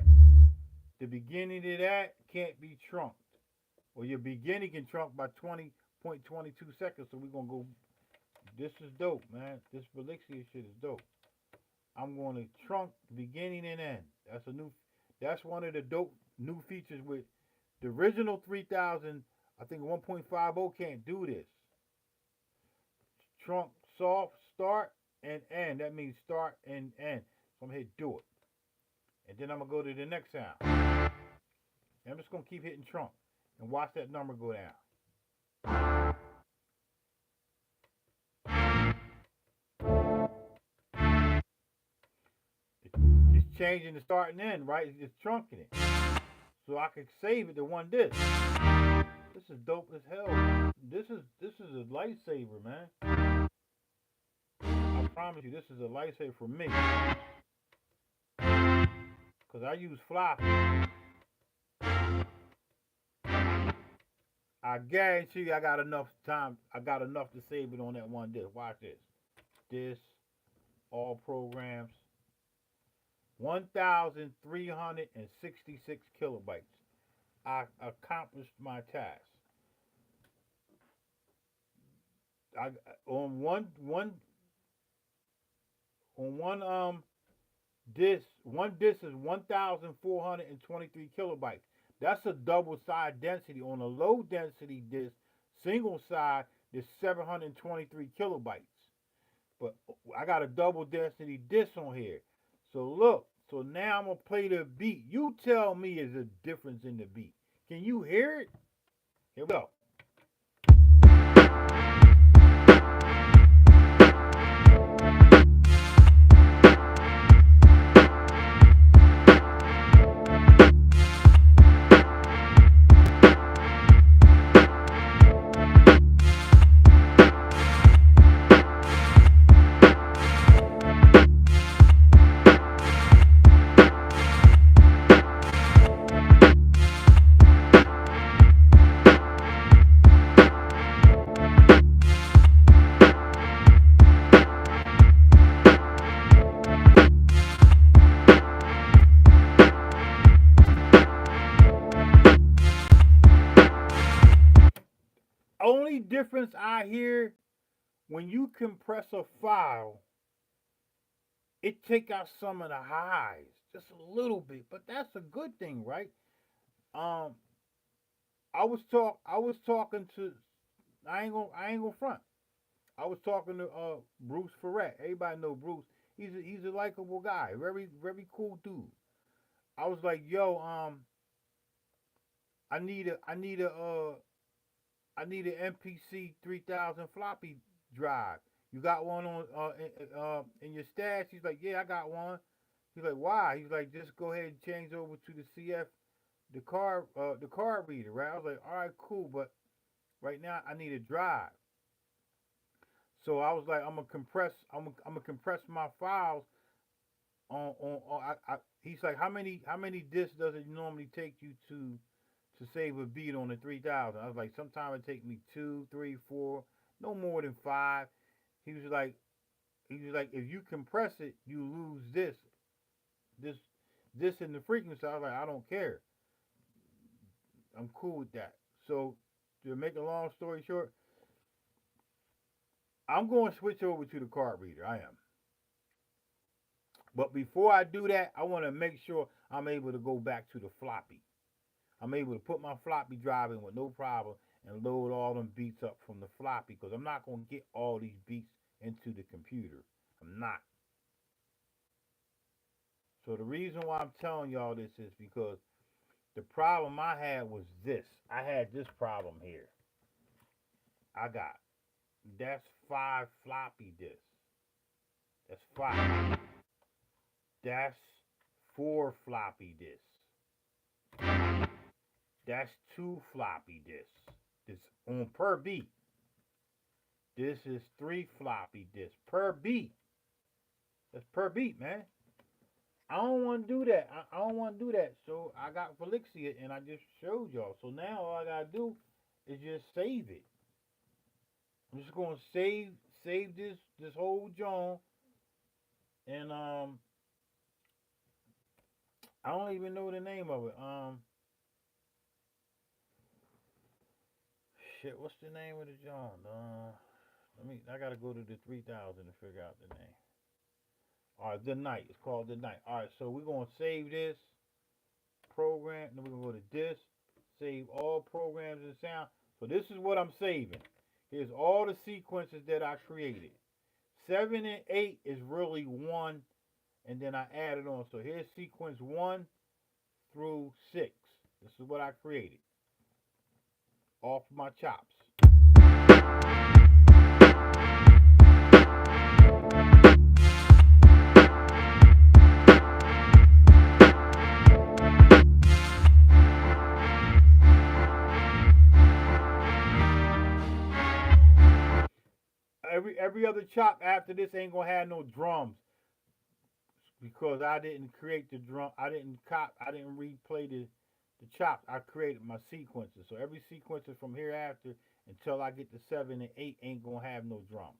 The beginning of that can't be trunked. Well, your beginning can trunk by 20.22 seconds, so we're going to go. This is dope, man. This Felixia shit is dope. I'm going to trunk beginning and end. That's one of the dope new features with the original 3000. I think 1.50 can't do this. Trunk soft start and end. That means start and end. So I'm going to hit do it. And then I'm going to go to the next sound. And I'm just going to keep hitting trunk and watch that number go down. It's changing the start and end, right? It's just trunking it. So I can save it to one disc. This is dope as hell. This is a lifesaver, man. I promise you, this is a lifesaver for me. Cause I use floppy. I guarantee you, I got enough time. I got enough to save it on that one disc. Watch this. This, all programs, 1,366 kilobytes. I accomplished my task. I on one disc. One disc is 1,423 kilobytes. That's a double side density. On a low density disc, single side is 723 kilobytes. But I got a double density disc on here. So look. So now I'm gonna play the beat. You tell me is a difference in the beat. Can you hear it? Here we go. Only difference I hear when you compress a file, it take out some of the highs, just a little bit. But that's a good thing, right? Um, I was talking to. I ain't gonna front. I was talking to Bruce Ferret. Everybody know Bruce. He's a likable guy, very cool dude. I was like, yo, I need a an MPC 3000 floppy drive. You got one on in your stash? He's like, yeah, I got one. He's like, why? He's like, just go ahead and change over to the CF, the card reader, right? I was like, all right, cool, but right now I need a drive. So I was like, I'm gonna compress my files he's like, how many discs does it normally take you to save a beat on the 3000? I was like, sometimes it take me two, three, four, no more than five. He was like, if you compress it, you lose this, this in the frequency. I was like, I don't care. I'm cool with that. So to make a long story short, I'm going to switch over to the card reader. I am. But before I do that, I want to make sure I'm able to go back to the floppy. I'm able to put my floppy drive in with no problem and load all them beats up from the floppy because I'm not going to get all these beats into the computer. I'm not. So the reason why I'm telling y'all this is because The problem I had was this. I had this problem here. I got, that's 5 floppy disks. That's 5. That's 4 floppy disks. That's 2 floppy disks. This on per beat. This is 3 floppy disks per beat. That's per beat, man. I don't want to do that. I don't want to do that. So I got Felixia and I just showed y'all. So now all I gotta do is just save it. I'm just gonna save this whole John, and I don't even know the name of it. Shit, what's the name of the John? I gotta go to the 3000 to figure out the name. All right, the night. It's called the night. All right, so we're gonna save this program. Then we're gonna go to this, save all programs and sound. So this is what I'm saving. Here's all the sequences that I created. 7 and 8 is really 1, and then I added on. So here's sequence 1 through 6. This is what I created off my chops. Every other chop after this ain't gonna have no drums because I didn't create the drum. I didn't replay the chops. I created my sequences. So every sequence from here after until I get to 7 and 8 ain't gonna have no drums.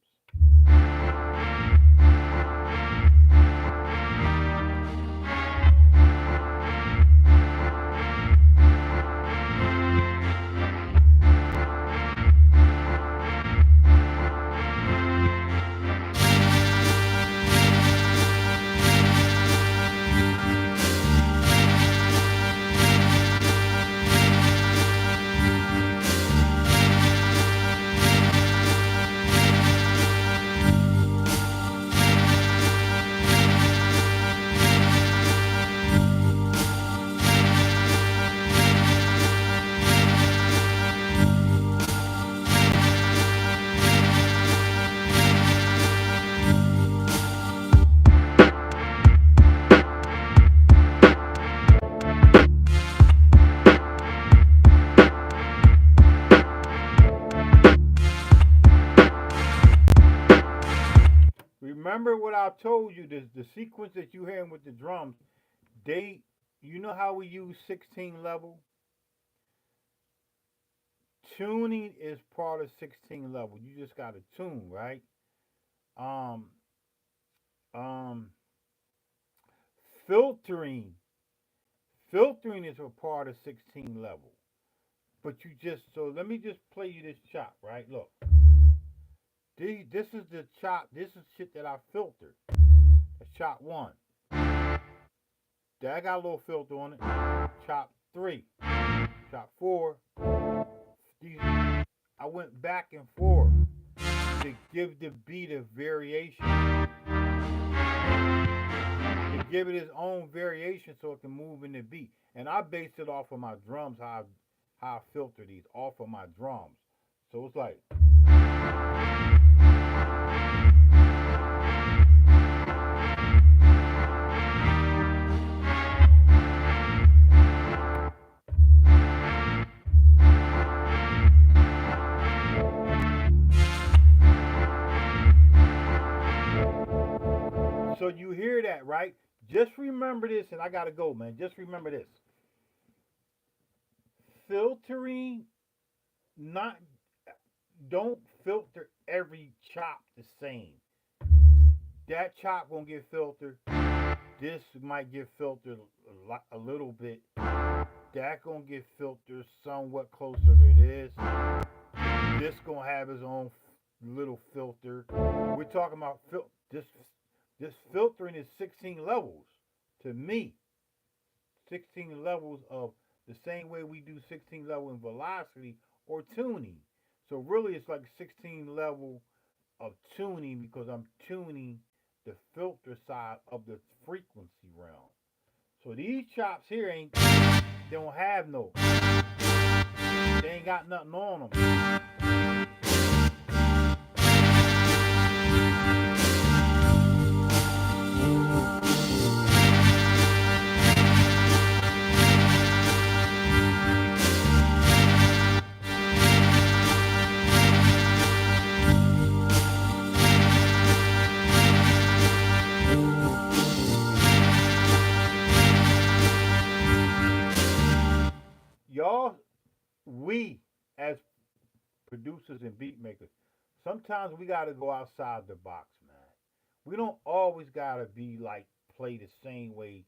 Remember what I told you, the sequence that you hearing with the drums, you know how we use 16 level? Tuning is part of 16 level. You just got to tune, right? Um, um, filtering, filtering is a part of 16 level. But so let me just play you this chop, right? Look. This is the chop. This is shit that I filtered. That's chop 1. That got a little filter on it. Chop 3. Chop 4. I went back and forth to give the beat a variation. To give it its own variation so it can move in the beat. And I based it off of my drums, how I filter these, off of my drums. So it's like... So you hear that, right? Just remember this, and I gotta go, man. Just remember this. Filtering, don't filter every chop the same. That chop gonna get filtered. This might get filtered a little bit. That gonna get filtered somewhat closer to this. This gonna have its own little filter. We're talking about this filtering is 16 levels to me. 16 levels of the same way we do 16 level in velocity or tuning. So really it's like 16 level of tuning because I'm tuning the filter side of the frequency realm. So these chops here ain't They don't have no. They ain't got nothing on them. Y'all, we as producers and beat makers, sometimes we got to go outside the box, man. We don't always got to be like play the same way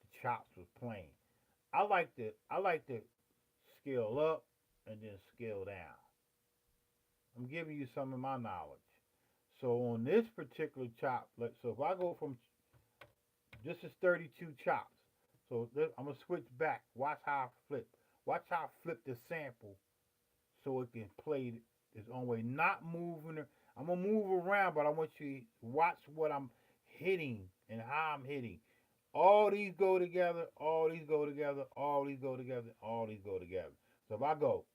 the chops was playing. I like to scale up and then scale down. I'm giving you some of my knowledge. So on this particular chop, so if I go from this is 32 chops. So I'm gonna switch back. Watch how I flip. Watch how I flip the sample so it can play its own way. Not moving it. I'm gonna move around, but I want you to watch what I'm hitting and how I'm hitting. All these go together. All these go together. All these go together. All these go together. So if I go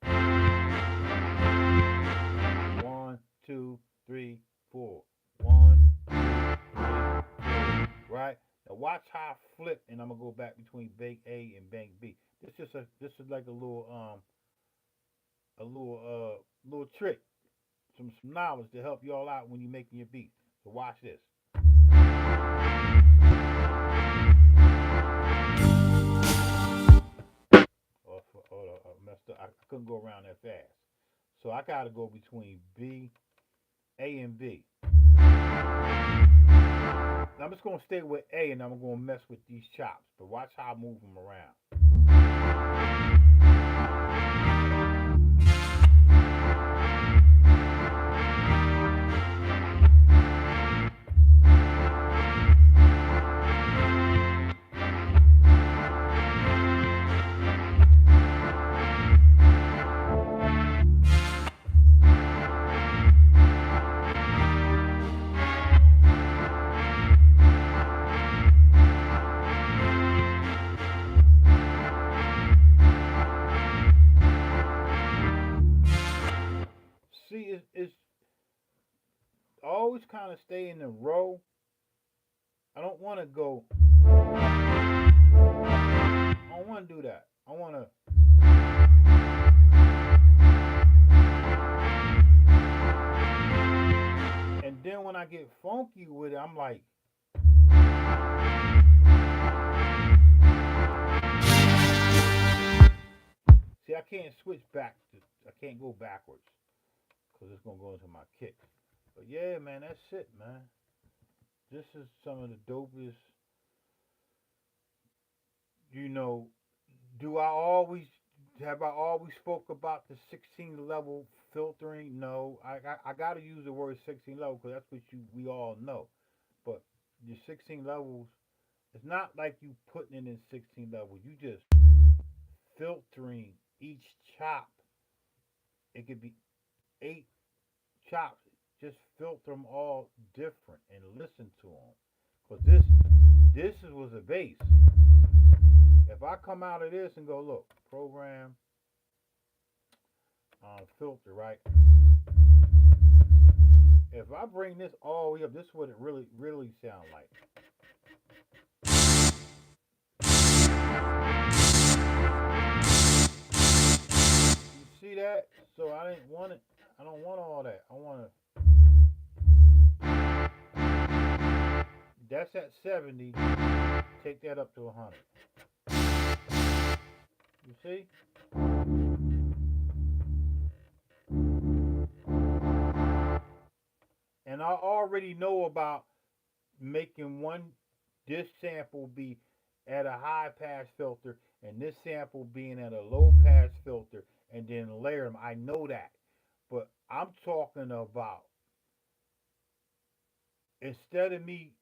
1, 2, 3, 4, 1, 2, 3, 4, right? Now watch how I flip, and I'm gonna go back between bank A and bank B. This is like a little trick, some knowledge to help y'all out when you're making your beats. So watch this. Hold on, I messed up. I couldn't go around that fast. So I gotta go between A and B. Now I'm just gonna stay with A, and I'm gonna mess with these chops. But watch how I move them around. See, it's always kind of stay in the row. I don't want to go. I don't want to do that. I want to. And then when I get funky with it, I'm like, see, I can't switch back. I can't go backwards because it's gonna go into my kick. But yeah, man, that's it, man. This is some of the dopest. You know, do I always have I always spoke about the 16 level filtering? No, I got to use the word 16 level because that's what we all know. But the 16 levels, it's not like you putting it in 16 levels. You just filtering each chop. It could be 8 chops. Just filter them all different and listen to them. Cause this was a bass. If I come out of this and go look, program, filter, right? If I bring this all the way up, this is what it really sound like. You see that? So I didn't want it. I don't want all that. I want to. That's at 70. Take that up to 100. You see? And I already know about making this sample be at a high pass filter and this sample being at a low pass filter and then layer them. I know that. But I'm talking about instead of me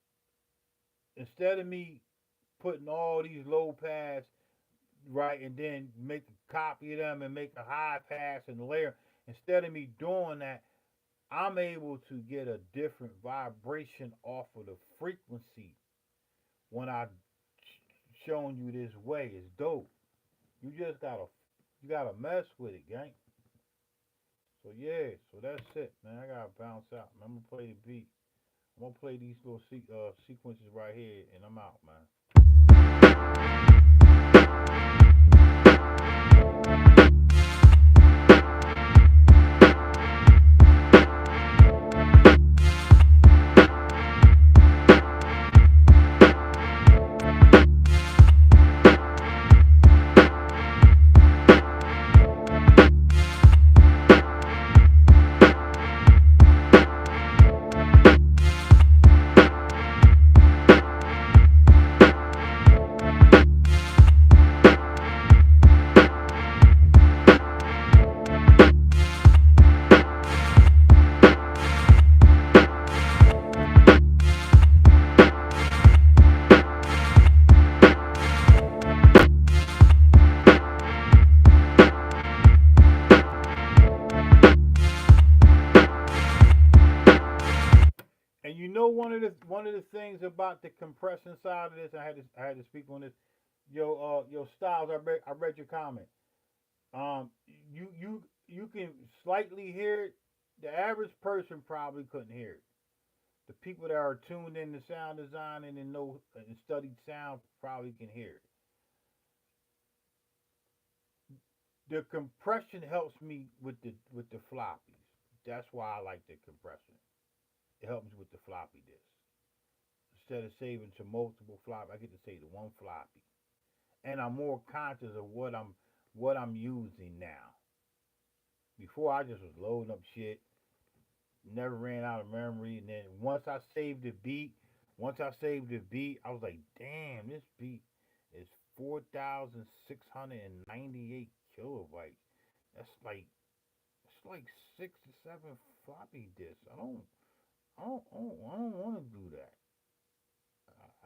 instead of me putting all these low pass right and then make a copy of them and make a high pass and layer, instead of me doing that, I'm able to get a different vibration off of the frequency when I showing you this way. It's dope. You just gotta mess with it, gang. So yeah, so that's it, man. I gotta bounce out, man. I'm gonna play the beat. I'm gonna play these little sequences right here, and I'm out, man. And you know one of the things about the compression side of this, I had to speak on this. Yo, Styles, I read your comment. Um, you can slightly hear it. The average person probably couldn't hear it. The people that are tuned in to sound design and know and studied sound probably can hear it. The compression helps me with the floppies. That's why I like the compression. It helps me with the floppy disk. Instead of saving to multiple flop, I get to say to one floppy, and I'm more conscious of what I'm using now. Before I just was loading up shit, never ran out of memory, and then once I saved the beat, I was like, damn, this beat is 4,698 kilobytes. That's like it's like 6 to 7 floppy disks. I don't want to do that.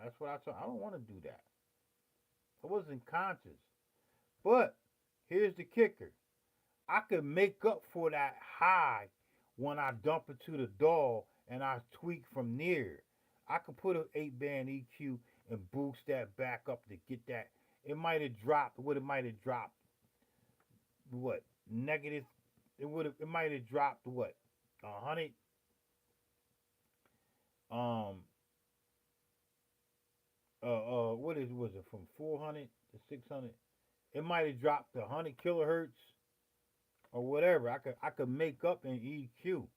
That's what I told. I don't want to do that. I wasn't conscious. But here's the kicker. I could make up for that high when I dump it to the DAW and I tweak from near. I could put an 8 band EQ and boost that back up to get that. It might have dropped. What it might have dropped? What negative? It might have dropped what 100. Um. What is was it from 400 to 600? It might have dropped to 100 kilohertz or whatever. I could make up in EQ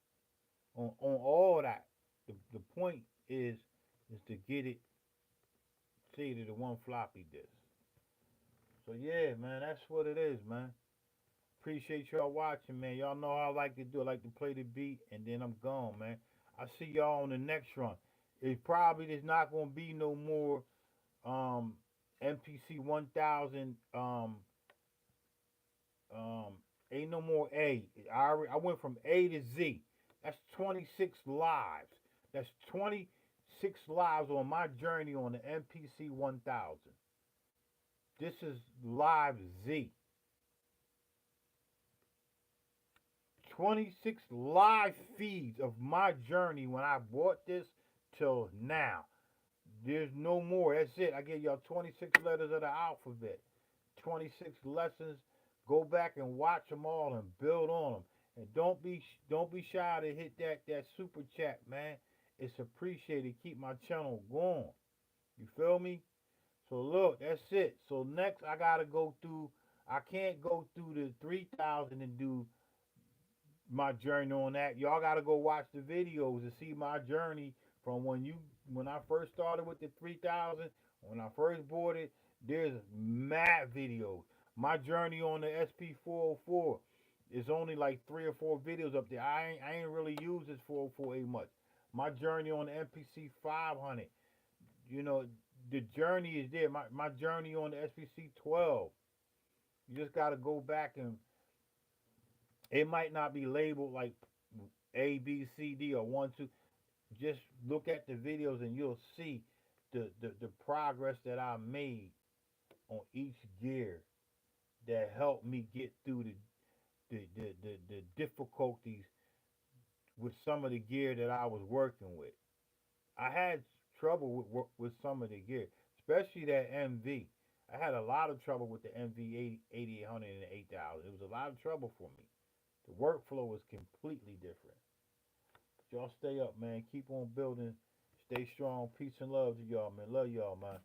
on all that. The point is to get it say to the one floppy disk. So yeah, man, that's what it is, man. Appreciate y'all watching, man. Y'all know how I like to do. I like to play the beat and then I'm gone, man. I see y'all on the next run. It probably is not gonna be no more um MPC 1000 um ain't no more A. I went from A to Z. That's 26 lives. That's 26 lives on my journey on the MPC 1000. This is live Z. 26 live feeds of my journey when I bought this till now. There's no more. That's it. I gave y'all 26 letters of the alphabet. 26 lessons. Go back and watch them all and build on them. And don't be shy to hit that super chat, man. It's appreciated. Keep my channel going. You feel me? So look, that's it. So next I gotta go through. I can't go through the 3,000 and do my journey on that. Y'all gotta go watch the videos to see my journey from when I first started with the 3,000. When I first bought it, there's mad videos. My journey on the SP404 is only like 3 or 4 videos up there. I ain't really used this 404A much. My journey on the MPC 500, you know, the journey is there. My journey on the SPC 12. You just gotta go back and it might not be labeled like A, B, C, D, or one, two. Just look at the videos and you'll see the progress that I made on each gear that helped me get through the difficulties with some of the gear that I was working with. I had trouble with some of the gear, especially that MV. I had a lot of trouble with the MV 8800 and the 8000. It was a lot of trouble for me. The workflow was completely different. But y'all stay up, man. Keep on building. Stay strong. Peace and love to y'all, man. Love y'all, man.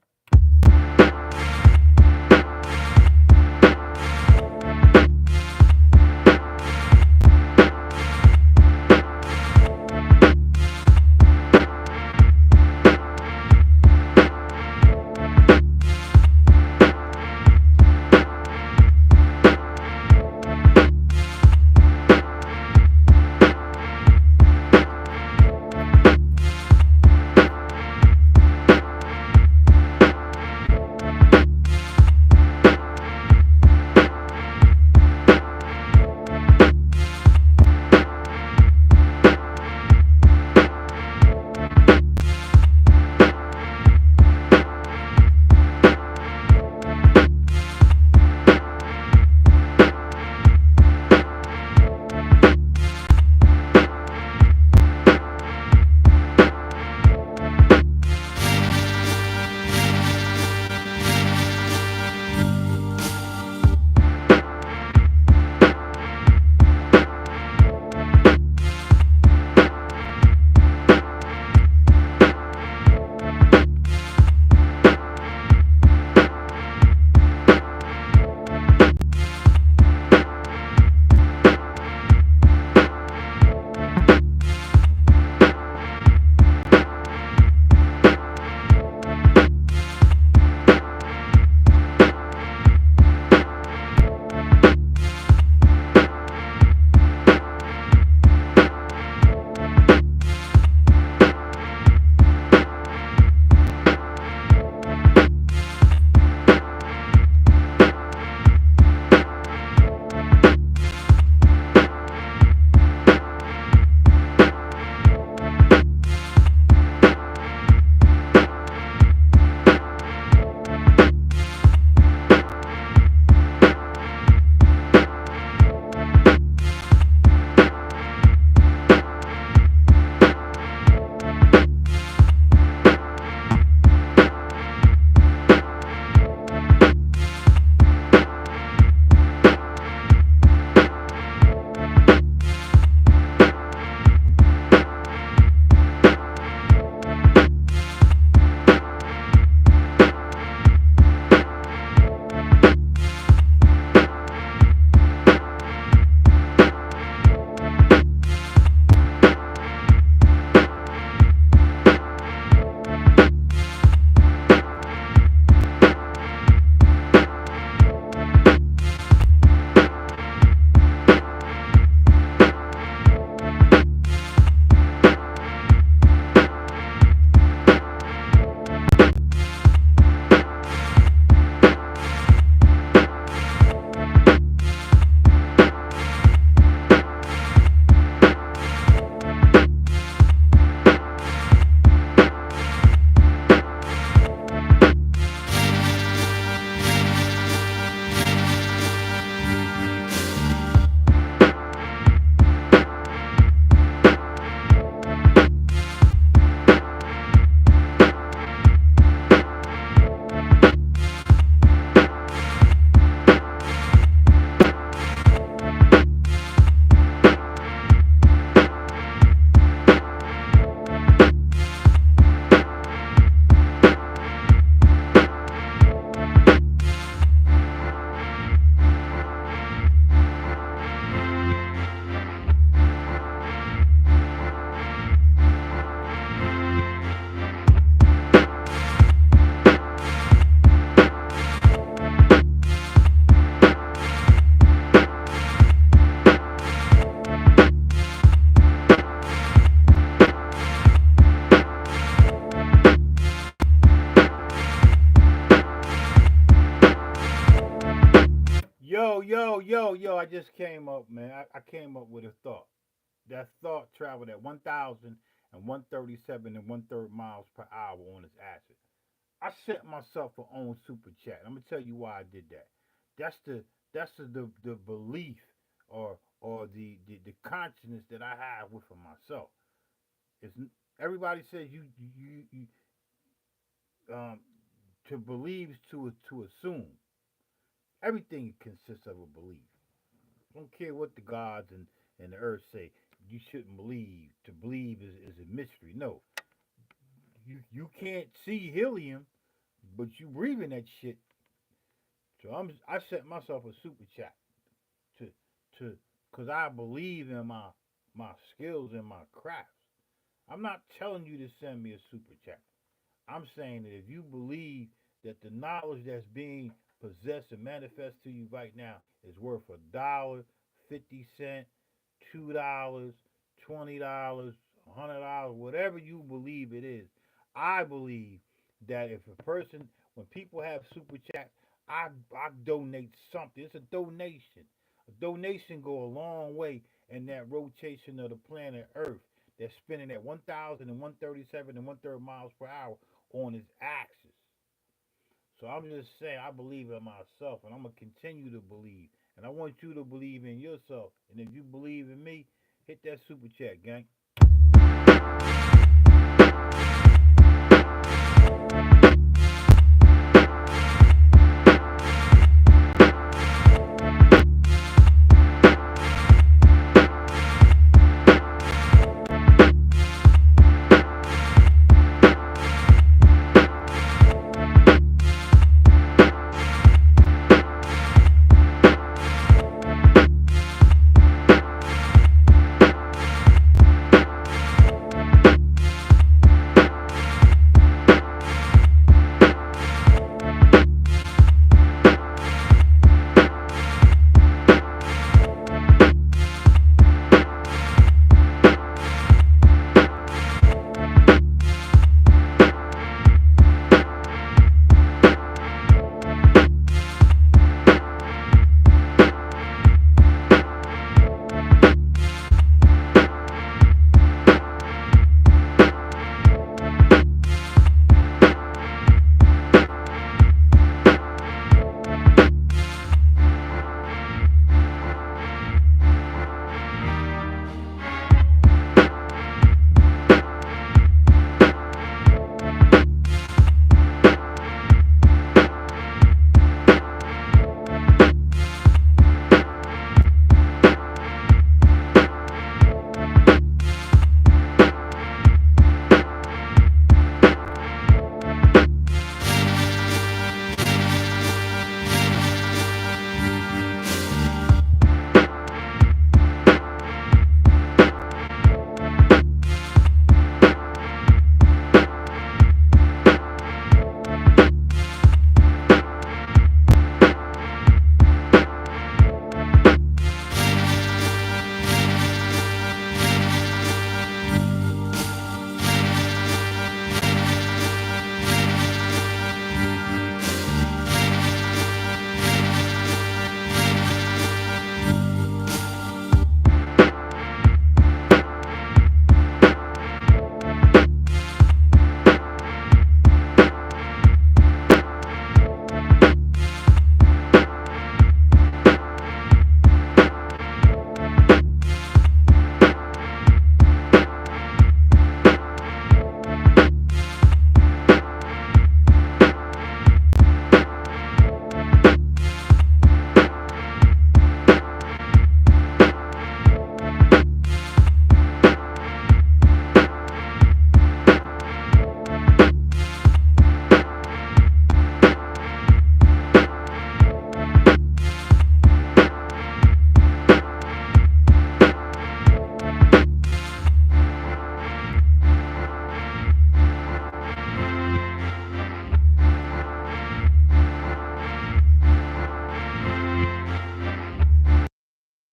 Yo, I just came up, man. I came up with a thought. That thought traveled at 1,137 and one third miles per hour on its axis. I sent myself a own super chat. I'm gonna tell you why I did that. That's the belief or the consciousness that I have within myself. It's everybody says you To believe is to assume. Everything consists of a belief. Don't care what the gods and the earth say. You shouldn't believe. To believe is a mystery. No, you can't see helium, but you breathing that shit. So I set myself a super chat to to because I believe in my skills and my crafts. I'm not telling you to send me a super chat. I'm saying that if you believe that the knowledge that's being possessed and manifest to you right now is worth $1, 50 cents, $2, $20, $100, whatever you believe it is, I believe that if a person, when people have super chat, I donate something. It's a donation. A donation go a long way in that rotation of the planet Earth that's spinning at 1,137 and one third miles per hour on its axis. So I'm just saying, I believe in myself, and I'm gonna continue to believe. And I want you to believe in yourself. And if you believe in me, hit that super chat, gang.